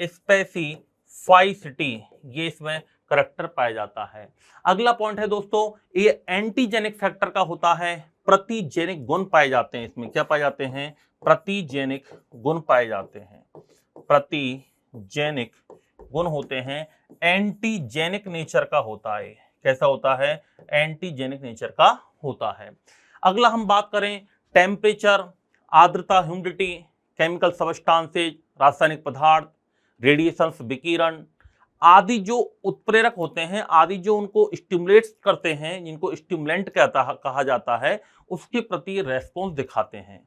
स्पेसिफिसिटी, ये इसमें करैक्टर पाया जाता है। अगला पॉइंट है दोस्तों, ये एंटीजेनिक फैक्टर का होता है। प्रतिजेनिक गुण पाए जाते हैं इसमें। क्या पाए जाते हैं, प्रतिजेनिक गुण पाए जाते हैं। प्रतिजेनिक गुण होते हैं, एंटीजेनिक नेचर का होता है। कैसा होता है, एंटीजेनिक नेचर का होता है। अगला हम बात करें टेम्परेचर, आर्द्रता, ह्यूमिडिटी, केमिकल सब्सटेंसेज, रासायनिक पदार्थ, रेडिएशंस, विकिरण, आदि जो उत्प्रेरक होते हैं, आदि जो उनको स्टिमुलेट करते हैं, जिनको स्टिमुलेंट कहा जाता है, उसके प्रति रेस्पॉन्स दिखाते हैं।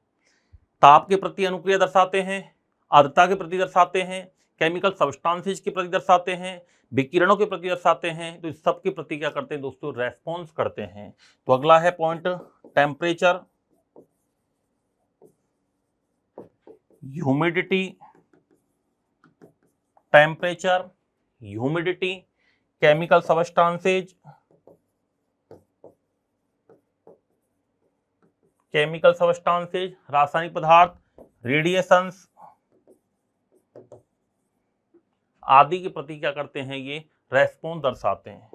ताप के प्रति अनुक्रिया दर्शाते हैं, आर्द्रता के प्रति दर्शाते हैं, केमिकल सब्सटेंसेज के प्रति दर्शाते हैं, विकिरणों के प्रति दर्शाते हैं। तो इस सब के प्रति क्या करते हैं दोस्तों, रेस्पॉन्स करते हैं। तो अगला है point temperature, humidity, temperature, humidity, chemical substances, रासायनिक पदार्थ, रेडिएशंस आदि के प्रति क्या करते हैं, ये रेस्पॉन्स दर्शाते हैं।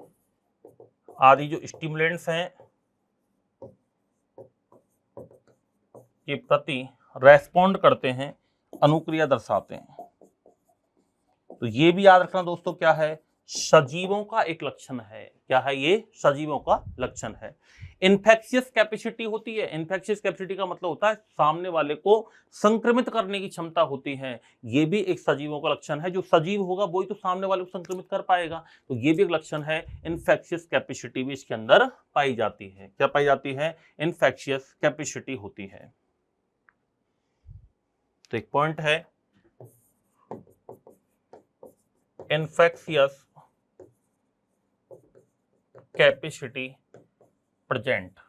आदि जो स्टिमुलेंट्स हैं के प्रति रेस्पॉन्ड करते हैं, अनुक्रिया दर्शाते हैं। तो ये भी याद रखना दोस्तों, क्या है, सजीवों का एक लक्षण है। क्या है ये, सजीवों का लक्षण है। इन्फेक्शियस कैपेसिटी होती है। इन्फेक्शियस कैपेसिटी का मतलब होता है सामने वाले को संक्रमित करने की क्षमता होती है। ये भी एक सजीवों का लक्षण है। जो सजीव होगा वही तो सामने वाले को संक्रमित कर पाएगा। तो ये भी एक लक्षण है। इन्फेक्शियस कैपेसिटी भी इसके अंदर पाई जाती है। क्या पाई जाती है, इन्फेक्शियस कैपेसिटी होती है। तो एक पॉइंट है infectious capacity present.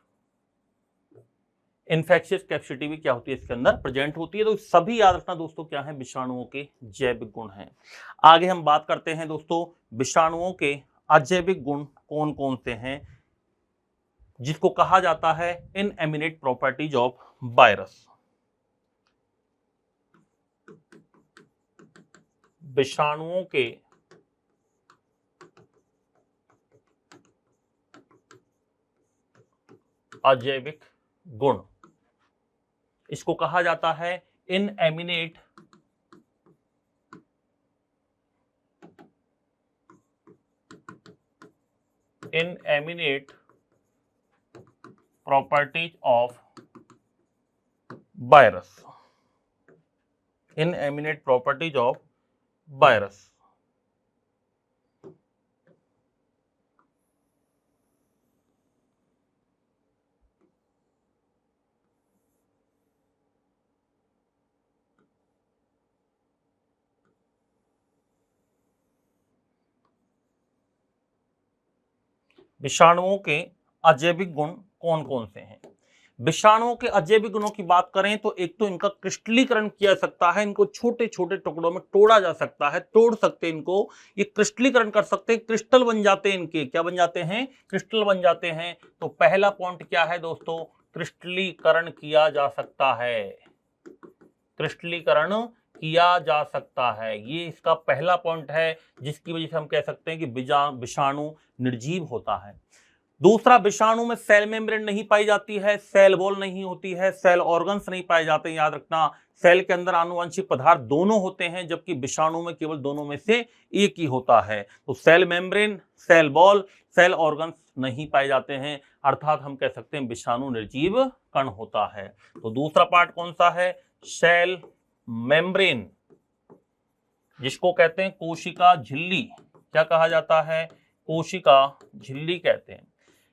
Infectious capacity भी क्या होती है, इसके अंदर प्रेजेंट होती है। तो सभी याद रखना दोस्तों, क्या है, विषाणुओं के जैविक गुण हैं। आगे हम बात करते हैं दोस्तों, विषाणुओं के अजैविक गुण कौन कौन से हैं, जिसको कहा जाता है इनएमिनेट प्रॉपर्टीज ऑफ वायरस। विषाणुओं के अजैविक गुण, इसको कहा जाता है inanimate properties of virus. Inanimate properties of virus. विषाणुओं के अजैविक गुण कौन कौन से हैं। विषाणुओं के अजैविक गुणों की बात करें तो एक तो इनका क्रिस्टलीकरण किया जा सकता है, इनको छोटे छोटे टुकड़ों में तोड़ा जा सकता है, तोड़ सकते हैं इनको, ये क्रिस्टलीकरण कर सकते हैं, क्रिस्टल बन जाते हैं इनके। क्या बन जाते हैं, क्रिस्टल बन जाते हैं। तो पहला पॉइंट क्या है दोस्तों, क्रिस्टलीकरण किया जा सकता है। क्रिस्टलीकरण किया जा सकता है, ये इसका पहला पॉइंट है, जिसकी वजह से हम कह सकते हैं कि विषाणु निर्जीव होता है। दूसरा, विषाणु में सेल मेम्ब्रेन नहीं पाई जाती है, सेल वॉल नहीं होती है, सेल ऑर्गन्स नहीं पाए जाते हैं। याद रखना, सेल के अंदर आनुवंशिक पदार्थ दोनों होते हैं, जबकि विषाणु में केवल दोनों में से एक ही होता है। तो cell membrane, cell wall, cell organs नहीं पाए जाते हैं, अर्थात हम कह सकते हैं विषाणु निर्जीव कण होता है। तो दूसरा पार्ट कौन सा है, सेल मेम्ब्रेन, जिसको कहते हैं कोशिका झिल्ली। क्या कहा जाता है, कोशिका झिल्ली कहते हैं,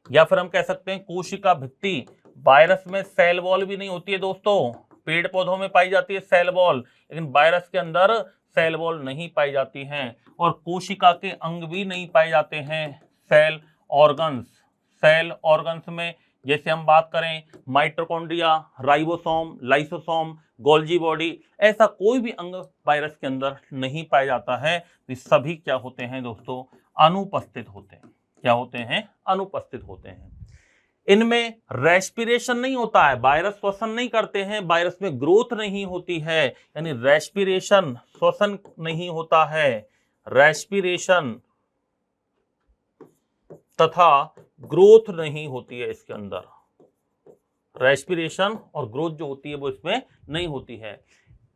या फिर हम कह सकते हैं कोशिका भित्ति। वायरस में सेल वॉल भी नहीं होती है दोस्तों, पेड़ पौधों में पाई जाती है सेल वॉल, लेकिन वायरस के अंदर सेल वॉल नहीं पाई जाती हैं। और कोशिका के अंग भी नहीं पाए जाते हैं, सेल ऑर्गन्स। सेल ऑर्गन्स में जैसे हम बात करें mitochondria, ribosome, lysosome, Golgi body, ऐसा कोई भी अंग वायरस के अंदर नहीं पाया जाता है। तो सभी क्या होते हैं दोस्तों, अनुपस्थित होते हैं। क्या होते हैं, अनुपस्थित होते हैं। इनमें रेस्पिरेशन नहीं होता है, वायरस श्वसन नहीं करते हैं, वायरस में ग्रोथ नहीं होती है, यानी रेस्पिरेशन, श्वसन नहीं होता है, रेस्पिरेशन तथा ग्रोथ नहीं होती है इसके अंदर। रेस्पिरेशन और ग्रोथ जो होती है वो इसमें नहीं होती है।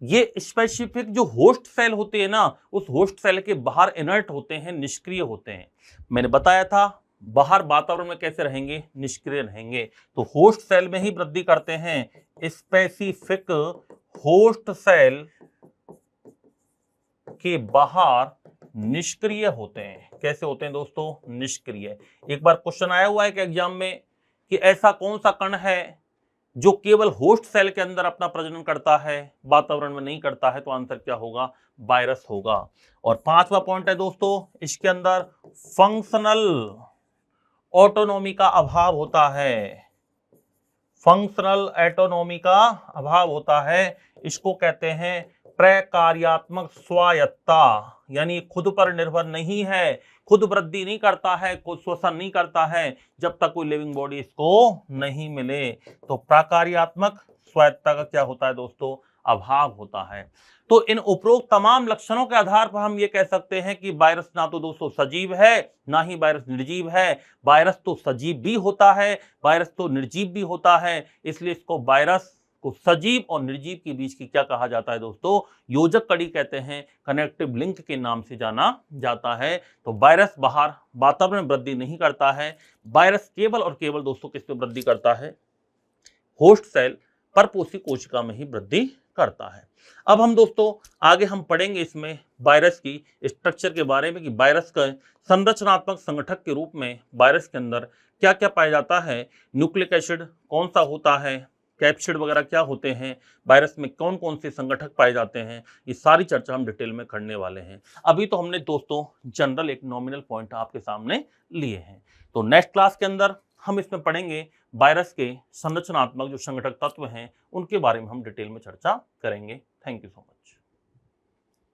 ये स्पेसिफिक जो होस्ट सेल होते हैं ना, उस होस्ट सेल के बाहर इनर्ट होते हैं, निष्क्रिय होते हैं। मैंने बताया था बाहर वातावरण में कैसे रहेंगे, निष्क्रिय रहेंगे। तो होस्ट सेल में ही वृद्धि करते हैं। स्पेसिफिक होस्ट सेल के बाहर निष्क्रिय होते हैं। कैसे होते हैं दोस्तों? निष्क्रिय। एक बार क्वेश्चन आया हुआ है कि एग्जाम में कि ऐसा कौन सा कण है जो केवल होस्ट सेल के अंदर अपना प्रजनन करता है, वातावरण में नहीं करता है, तो आंसर क्या होगा? वायरस होगा। और पांचवा पॉइंट है दोस्तों, इसके अंदर फंक्शनल ऑटोनॉमी का अभाव होता है। फंक्शनल ऑटोनॉमी का अभाव होता है, इसको कहते हैं प्रकार्यात्मक स्वायत्तता, यानी खुद पर निर्भर नहीं है, खुद वृद्धि नहीं करता है, खुद श्वसन नहीं करता है जब तक कोई लिविंग बॉडी इसको नहीं मिले। तो प्रकार्यात्मक स्वायत्तता का क्या होता है दोस्तों? अभाव होता है। तो इन उपरोक्त तमाम लक्षणों के आधार पर हम ये कह सकते हैं कि वायरस ना तो दोस्तों सजीव है, ना ही वायरस निर्जीव है। वायरस तो सजीव भी होता है, वायरस तो निर्जीव भी होता है, इसलिए इसको वायरस को सजीव और निर्जीव के बीच की क्या कहा जाता है दोस्तों? योजक कड़ी कहते हैं, कनेक्टिव लिंक के नाम से जाना जाता है। तो वायरस बाहर वातावरण में वृद्धि नहीं करता है, वायरस केवल और केवल दोस्तों किस पे वृद्धि करता है? होस्ट सेल परपोषी कोशिका में ही वृद्धि करता है। अब हम दोस्तों आगे हम पढ़ेंगे इसमें वायरस की स्ट्रक्चर के बारे में कि वायरस का संरचनात्मक संगठक के रूप में वायरस के अंदर क्या क्या पाया जाता है, न्यूक्लिक एसिड कौन सा होता है, कैप्सिड वगैरह क्या होते हैं, वायरस में कौन कौन से संगठक पाए जाते हैं, ये सारी चर्चा हम डिटेल में करने वाले हैं। अभी तो हमने दोस्तों जनरल एक नॉमिनल पॉइंट आपके सामने लिए हैं। तो नेक्स्ट क्लास के अंदर हम इसमें पढ़ेंगे वायरस के संरचनात्मक जो संगठक तत्व हैं उनके बारे में हम डिटेल में चर्चा करेंगे। Thank you so much.